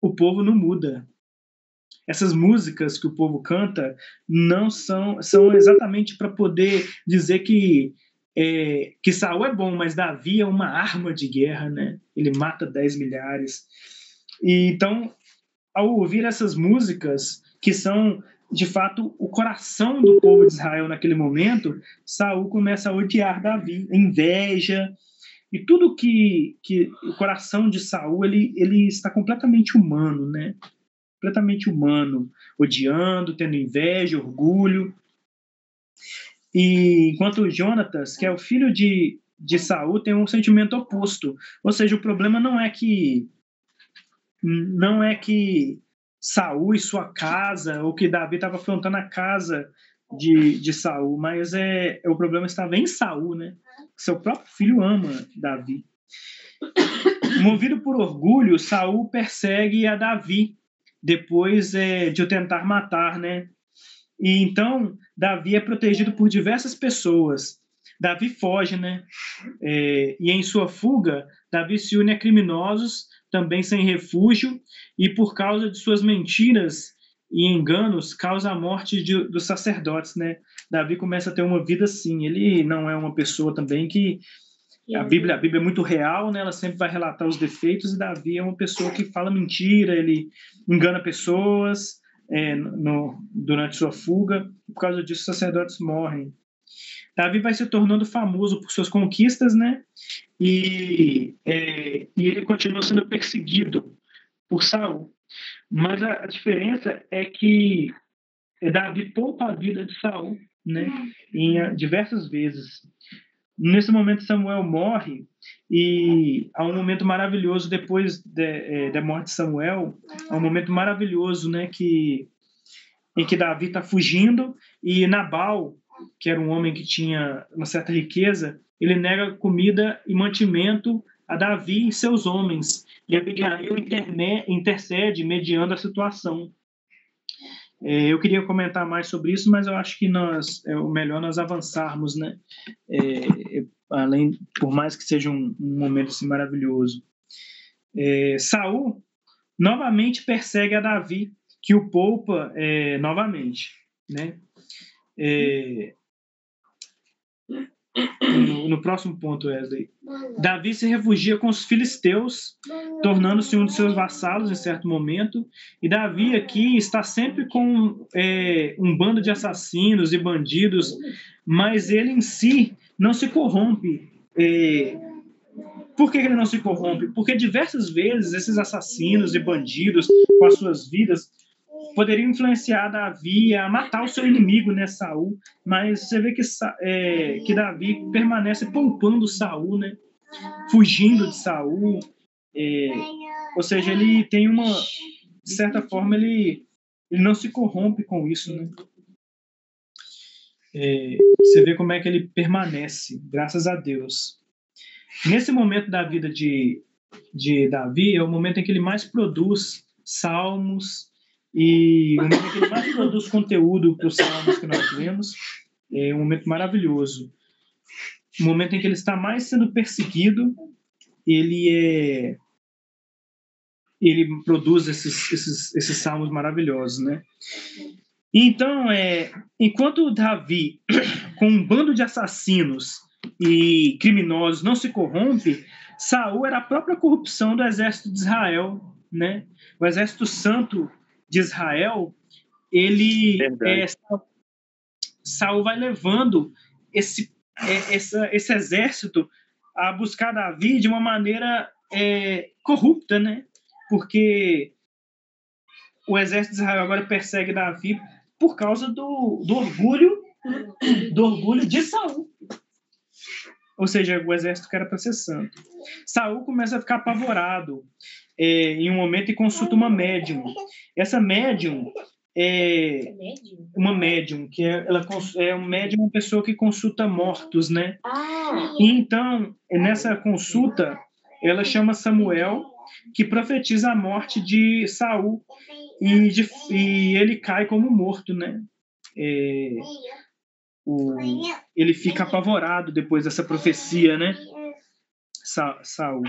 O povo não muda. Essas músicas que o povo canta não são exatamente para poder dizer que Saul é bom, mas Davi é uma arma de guerra, né? Ele mata 10 milhares. E então, ao ouvir essas músicas que são de fato o coração do povo de Israel naquele momento, Saul começa a odiar Davi, inveja e tudo que o coração de Saul ele está completamente humano, né? Completamente humano, odiando, tendo inveja, orgulho. E enquanto Jonatas, que é o filho de Saul, tem um sentimento oposto. Ou seja, o problema não é que Saul e sua casa, ou que Davi estava afrontando a casa de Saul, mas o problema estava em Saul, né? Seu próprio filho ama Davi. Movido por orgulho, Saul persegue a Davi depois de o tentar matar, né? E então Davi é protegido por diversas pessoas. Davi foge, né? E em sua fuga, Davi se une a criminosos, também sem refúgio, e por causa de suas mentiras e enganos, causa a morte dos sacerdotes, né? Davi começa a ter uma vida assim. Ele não é uma pessoa também que... A Bíblia é muito real, né? Ela sempre vai relatar os defeitos, e Davi é uma pessoa que fala mentira, ele engana pessoas durante sua fuga. Por causa disso, os sacerdotes morrem. Davi vai se tornando famoso por suas conquistas, né? E ele continua sendo perseguido por Saul. Mas a diferença é que Davi poupa a vida de Saul, né? Diversas vezes. Nesse momento, Samuel morre, e há um momento maravilhoso depois da morte de Samuel, há um momento maravilhoso, né? Em que Davi está fugindo, e Nabal, que era um homem que tinha uma certa riqueza, ele nega comida e mantimento a Davi e seus homens. E Abigail intercede, mediando a situação. Eu queria comentar mais sobre isso, mas eu acho que é o melhor nós avançarmos, né? Por mais que seja um momento assim maravilhoso. Saul novamente persegue a Davi, que o poupa novamente, né? No próximo ponto, Wesley. Davi se refugia com os filisteus, tornando-se um de seus vassalos em certo momento. E Davi aqui está sempre com um bando de assassinos e bandidos, mas ele em si não se corrompe. Por que ele não se corrompe? Porque diversas vezes esses assassinos e bandidos, com as suas vidas, poderiam influenciar Davi a matar o seu inimigo, né, Saul, mas você vê que Davi permanece poupando Saul, né, fugindo de Saul, ou seja, ele tem de certa forma, ele não se corrompe com isso, né. Você vê como é que ele permanece, graças a Deus. Nesse momento da vida de Davi, é o momento em que ele mais produz salmos, e o momento que ele mais produz conteúdo para os salmos que nós lemos. É um momento maravilhoso. o momento em que ele está mais sendo perseguido, ele produz esses salmos maravilhosos, né? Então, enquanto Davi, com um bando de assassinos e criminosos, não se corrompe, Saul era a própria corrupção do exército de Israel, né? O exército santo de Israel, Saul vai levando esse exército a buscar Davi de uma maneira corrupta, né? Porque o exército de Israel agora persegue Davi por causa do orgulho de Saul. Ou seja, o exército que era para ser santo. Saul começa a ficar apavorado em um momento e consulta uma médium. Essa médium uma médium, que uma pessoa que consulta mortos, né? E então, nessa consulta, ela chama Samuel, que profetiza a morte de Saul, e ele cai como morto, né? Ele fica apavorado depois dessa profecia, né? Saul.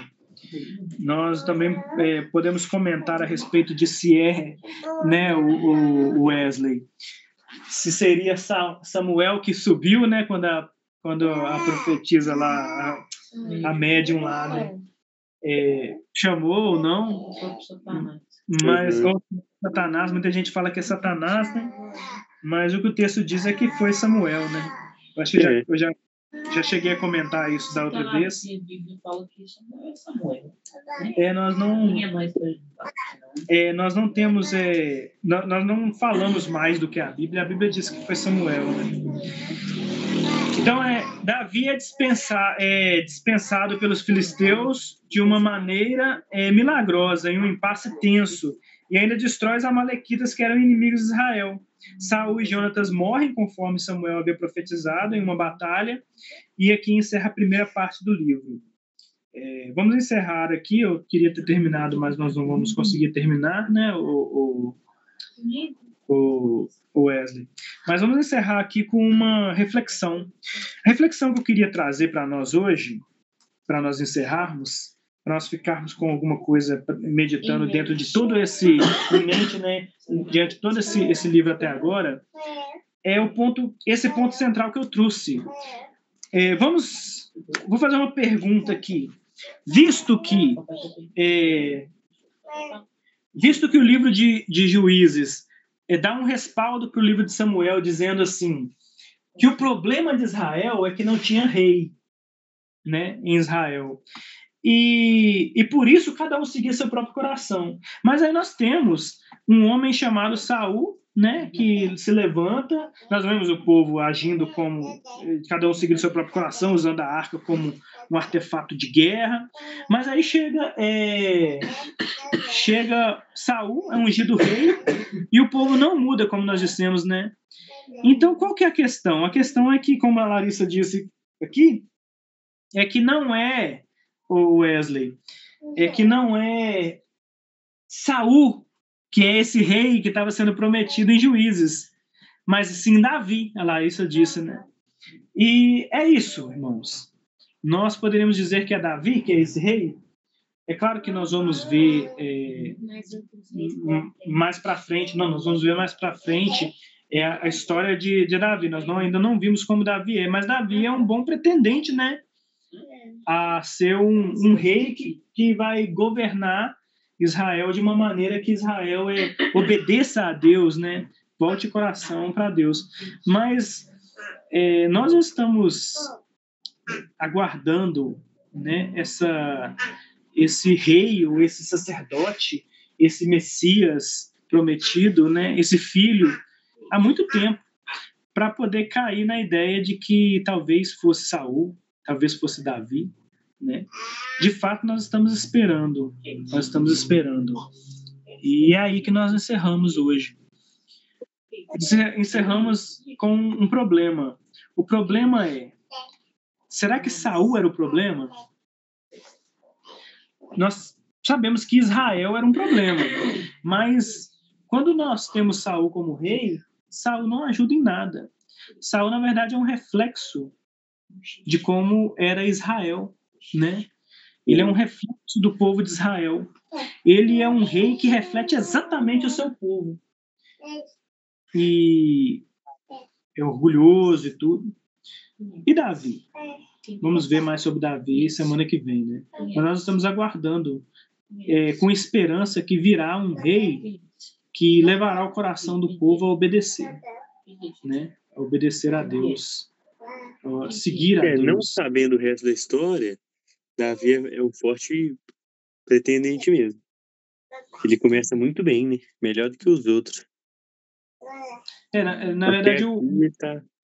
Nós também podemos comentar a respeito de se né, o Wesley, se seria Samuel que subiu, né, quando a profetisa lá, a médium lá, né, chamou ou não, mas ou Satanás, muita gente fala que é Satanás, né, mas o que o texto diz é que foi Samuel, né. Eu acho que eu já cheguei a comentar isso da outra vez. A Bíblia fala que isso não é Samuel. Nós não temos, nós não falamos mais do que a Bíblia diz que foi Samuel, né? Então, Davi é dispensado pelos filisteus de uma maneira milagrosa, em um impasse tenso, e ainda destrói os amalequitas que eram inimigos de Israel. Saul e Jonatas morrem conforme Samuel havia profetizado em uma batalha, e aqui encerra a primeira parte do livro. Vamos encerrar aqui. Eu queria ter terminado, mas nós não vamos conseguir terminar, né, o Wesley. Mas vamos encerrar aqui com uma reflexão. A reflexão que eu queria trazer para nós hoje, para nós encerrarmos, para nós ficarmos com alguma coisa meditando dentro de todo esse mente, né, diante de todo esse livro até agora, esse ponto central que eu trouxe. Vou fazer uma pergunta aqui. Visto que o livro de Juízes dá um respaldo para o livro de Samuel, dizendo assim, que o problema de Israel é que não tinha rei, né, em Israel. E por isso cada um seguia seu próprio coração. Mas aí nós temos um homem chamado Saul, né, que se levanta. Nós vemos o povo agindo como cada um seguindo seu próprio coração, usando a arca como um artefato de guerra. Mas aí chega Saul, é ungido rei, e o povo não muda, como nós dissemos, né? Então, qual que é a questão? A questão é que, como a Larissa disse aqui, é que não é o Wesley, que não é Saul que é esse rei que estava sendo prometido em Juízes, mas sim Davi, a Larissa disse, né? E é isso, irmãos. Nós poderíamos dizer que é Davi que é esse rei? É claro que nós vamos ver mais para frente, nós vamos ver mais para frente a história de Davi. Nós ainda não vimos como Davi é, mas Davi é um bom pretendente, né? A ser um rei que vai governar Israel de uma maneira que Israel obedeça a Deus, né? Volte o coração para Deus. Mas nós não estamos aguardando, né, esse rei ou esse sacerdote, esse Messias prometido, né, esse filho, há muito tempo, para poder cair na ideia de que talvez fosse Saul, talvez fosse Davi, né? De fato, nós estamos esperando. E é aí que nós encerramos hoje. Encerramos com um problema. O problema será que Saul era o problema? Nós sabemos que Israel era um problema, mas quando nós temos Saul como rei, Saul não ajuda em nada. Saul, na verdade, é um reflexo de como era Israel, né? Ele é um reflexo do povo de Israel. Ele é um rei que reflete exatamente o seu povo. E é orgulhoso e tudo. E Davi? Vamos ver mais sobre Davi semana que vem, né? Mas nós estamos aguardando com esperança que virá um rei que levará o coração do povo a obedecer, né? A obedecer a Deus, a seguir a Deus. Não sabendo o resto da história, Davi é um forte pretendente mesmo. Ele começa muito bem, né? Melhor do que os outros. Na verdade,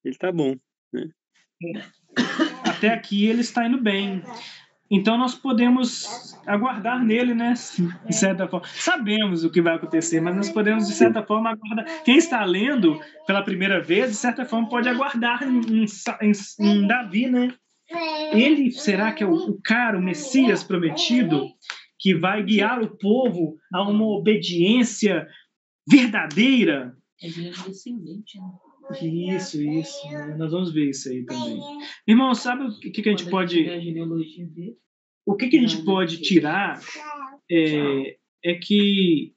ele tá bom, né? Até aqui ele está indo bem. Então nós podemos aguardar nele, né? De certa forma. Sabemos o que vai acontecer, mas nós podemos, de certa forma, aguardar. Quem está lendo pela primeira vez, de certa forma, pode aguardar em Davi, né? Ele será que é o cara, o Messias prometido, que vai guiar o povo a uma obediência verdadeira? É descendente, né? Isso. Nós vamos ver isso aí também. Irmão, sabe o que a gente pode... O que a gente pode tirar é que,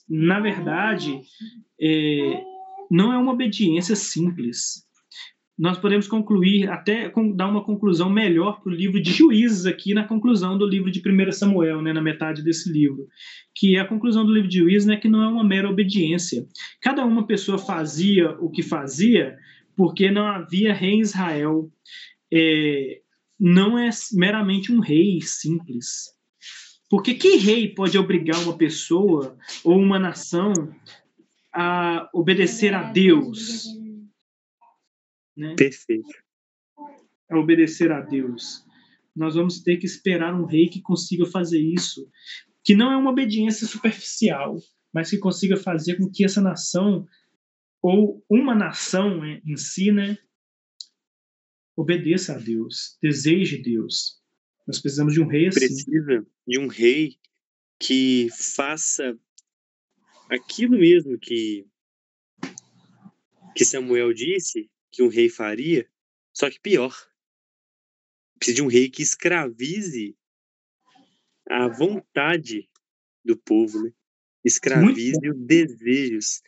na verdade, não é uma obediência simples. Nós podemos concluir, até dar uma conclusão melhor para o livro de Juízes aqui na conclusão do livro de 1 Samuel, né, na metade desse livro, que a conclusão do livro de Juízes, né, que não é uma mera obediência. Cada uma pessoa fazia o que fazia porque não havia rei em Israel. Não é meramente um rei simples. Porque que rei pode obrigar uma pessoa ou uma nação a obedecer a Deus? Né? Perfeito. A obedecer a Deus. Nós vamos ter que esperar um rei que consiga fazer isso, que não é uma obediência superficial, mas que consiga fazer com que essa nação, ou uma nação em si, né, obedeça a Deus, deseje Deus. Nós precisamos de um rei assim. Precisa de um rei que faça aquilo mesmo que Samuel disse que um rei faria, só que pior. Precisa de um rei que escravize a vontade do povo, né? Escravize os desejos,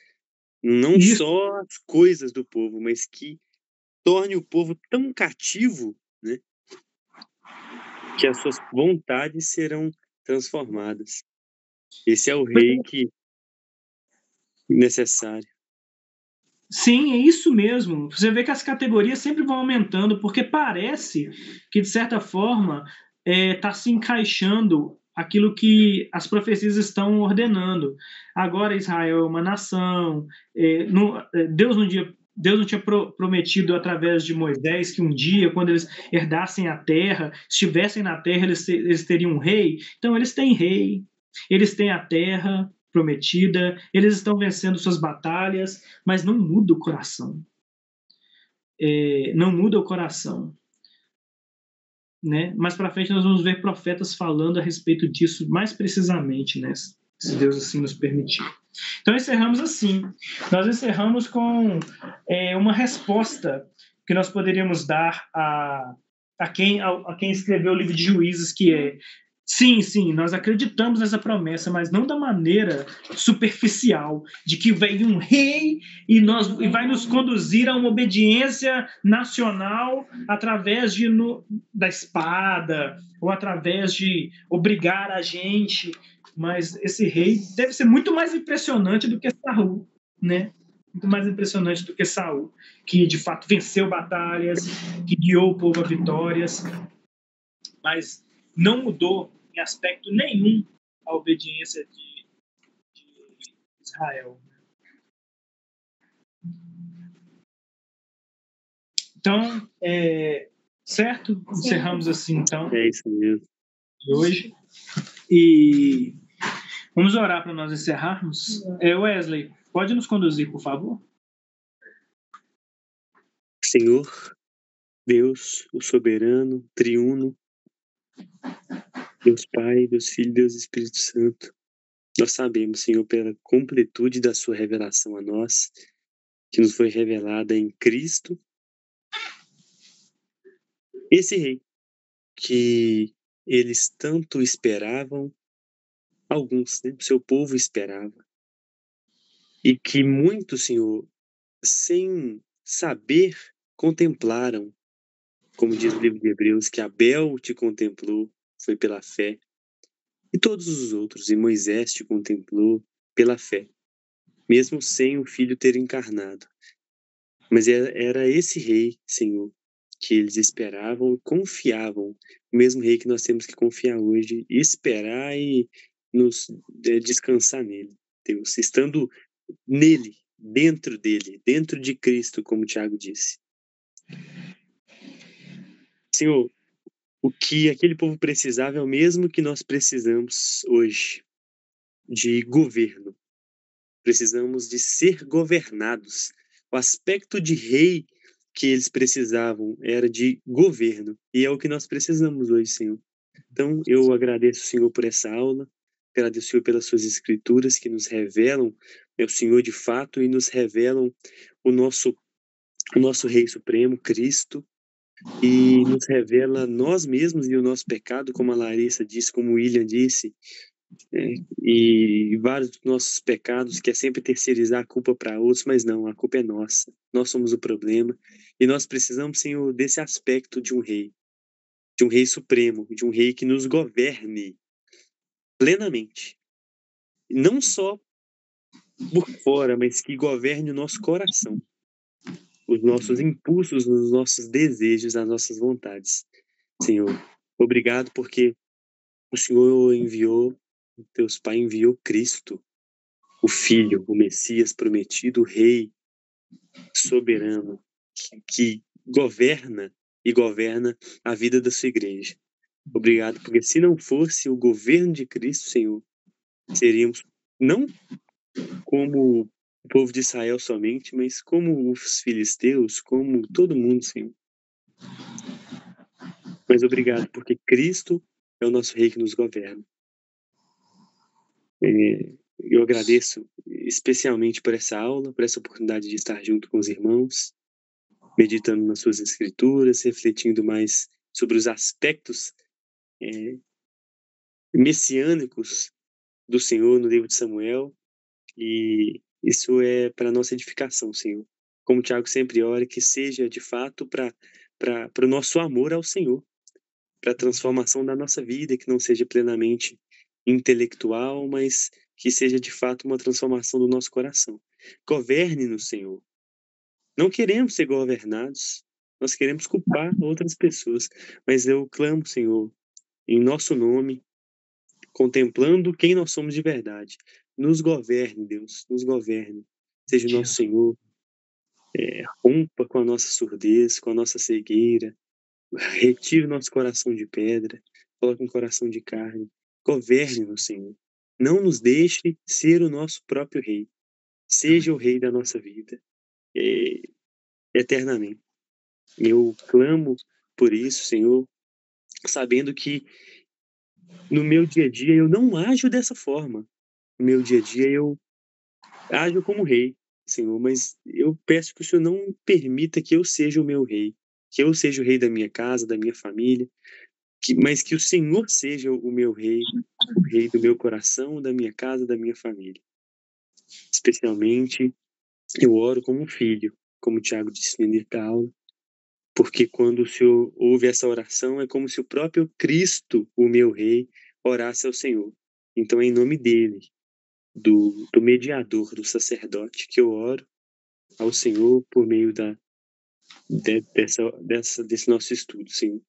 não só as coisas do povo, mas que torne o povo tão cativo, né, que as suas vontades serão transformadas. Esse é o rei que necessário. Sim, é isso mesmo. Você vê que as categorias sempre vão aumentando, porque parece que, de certa forma, está se encaixando aquilo que as profecias estão ordenando. Agora Israel é uma nação. Deus não tinha prometido através de Moisés que um dia, quando eles herdassem a terra, estivessem na terra, eles teriam um rei. Então, eles têm rei, eles têm a terra prometida, eles estão vencendo suas batalhas, mas não muda o coração. Não muda o coração. Né? Mais para frente nós vamos ver profetas falando a respeito disso mais precisamente, né? Se Deus assim nos permitir. Então encerramos assim. Nós encerramos com uma resposta que nós poderíamos dar a quem escreveu o livro de Juízes, que é: sim, nós acreditamos nessa promessa, mas não da maneira superficial, de que vem um rei e vai nos conduzir a uma obediência nacional através da espada, ou através de obrigar a gente. Mas esse rei deve ser muito mais impressionante do que Saul, né? Muito mais impressionante do que Saul, que de fato venceu batalhas, que guiou o povo a vitórias, mas não mudou em aspecto nenhum a obediência de Israel. Então, certo? Encerramos assim, então. É isso mesmo. De hoje. E vamos orar para nós encerrarmos. Wesley, pode nos conduzir, por favor? Senhor, Deus, o soberano, triuno, Deus Pai, Deus Filho, Deus Espírito Santo, nós sabemos, Senhor, pela completude da sua revelação a nós, que nos foi revelada em Cristo, esse rei que eles tanto esperavam, alguns, né, o seu povo esperava, e que muitos, Senhor, sem saber, contemplaram, como diz o livro de Hebreus, que Abel te contemplou, foi pela fé, e todos os outros, e Moisés te contemplou pela fé, mesmo sem o filho ter encarnado. Mas era esse rei, Senhor, que eles esperavam e confiavam, o mesmo rei que nós temos que confiar hoje, esperar e nos descansar nele, Deus, estando nele, dentro de Cristo, como o Tiago disse. Senhor, o que aquele povo precisava é o mesmo que nós precisamos hoje, de governo. Precisamos de ser governados. O aspecto de rei que eles precisavam era de governo, e é o que nós precisamos hoje, Senhor. Então, eu agradeço, Senhor, por essa aula, agradeço, Senhor, pelas suas escrituras que nos revelam, meu Senhor, de fato, e nos revelam o nosso Rei Supremo, Cristo, e nos revela nós mesmos e o nosso pecado, como a Larissa disse, como o William disse, e vários dos nossos pecados, que é sempre terceirizar a culpa para outros, mas não, a culpa é nossa, nós somos o problema, e nós precisamos, Senhor, desse aspecto de um rei supremo, de um rei que nos governe plenamente, não só por fora, mas que governe o nosso coração, os nossos impulsos, os nossos desejos, as nossas vontades. Senhor, obrigado porque o Senhor enviou, Deus Pai enviou Cristo, o Filho, o Messias prometido, o Rei soberano, que governa e governa a vida da sua igreja. Obrigado, porque se não fosse o governo de Cristo, Senhor, seríamos não como o povo de Israel somente, mas como os filisteus, como todo mundo, Senhor. Mas obrigado, porque Cristo é o nosso Rei que nos governa. Eu agradeço especialmente por essa aula, por essa oportunidade de estar junto com os irmãos, meditando nas suas escrituras, refletindo mais sobre os aspectos messiânicos do Senhor no livro de Samuel, e isso é para nossa edificação, Senhor. Como o Tiago sempre ora, que seja de fato para o nosso amor ao Senhor, para a transformação da nossa vida, que não seja plenamente intelectual, mas que seja de fato uma transformação do nosso coração. Governe-nos, Senhor. Não queremos ser governados, nós queremos culpar outras pessoas, mas eu clamo, Senhor, em nosso nome, contemplando quem nós somos de verdade. Nos governe, Deus, nos governe. Seja o nosso Senhor. Rompa com a nossa surdez, com a nossa cegueira. Retire o nosso coração de pedra. Coloque um coração de carne. Governe-nos, Senhor. Não nos deixe ser o nosso próprio rei. Seja o rei da nossa vida. Eternamente. Eu clamo por isso, Senhor, sabendo que no meu dia a dia eu não ajo dessa forma. No meu dia a dia eu ajo como rei, Senhor, mas eu peço que o Senhor não permita que eu seja o meu rei, que eu seja o rei da minha casa, da minha família, mas que o Senhor seja o meu rei, o rei do meu coração, da minha casa, da minha família. Especialmente, eu oro como um filho, como o Tiago disse no início da aula, porque quando o Senhor ouve essa oração, é como se o próprio Cristo, o meu rei, orasse ao Senhor. Então, é em nome dele, do mediador, do sacerdote, que eu oro ao Senhor por meio desse nosso estudo, Senhor.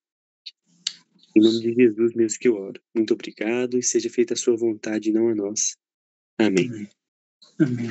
Em nome de Jesus mesmo que eu oro. Muito obrigado e seja feita a sua vontade e não a nossa. Amém. Amém.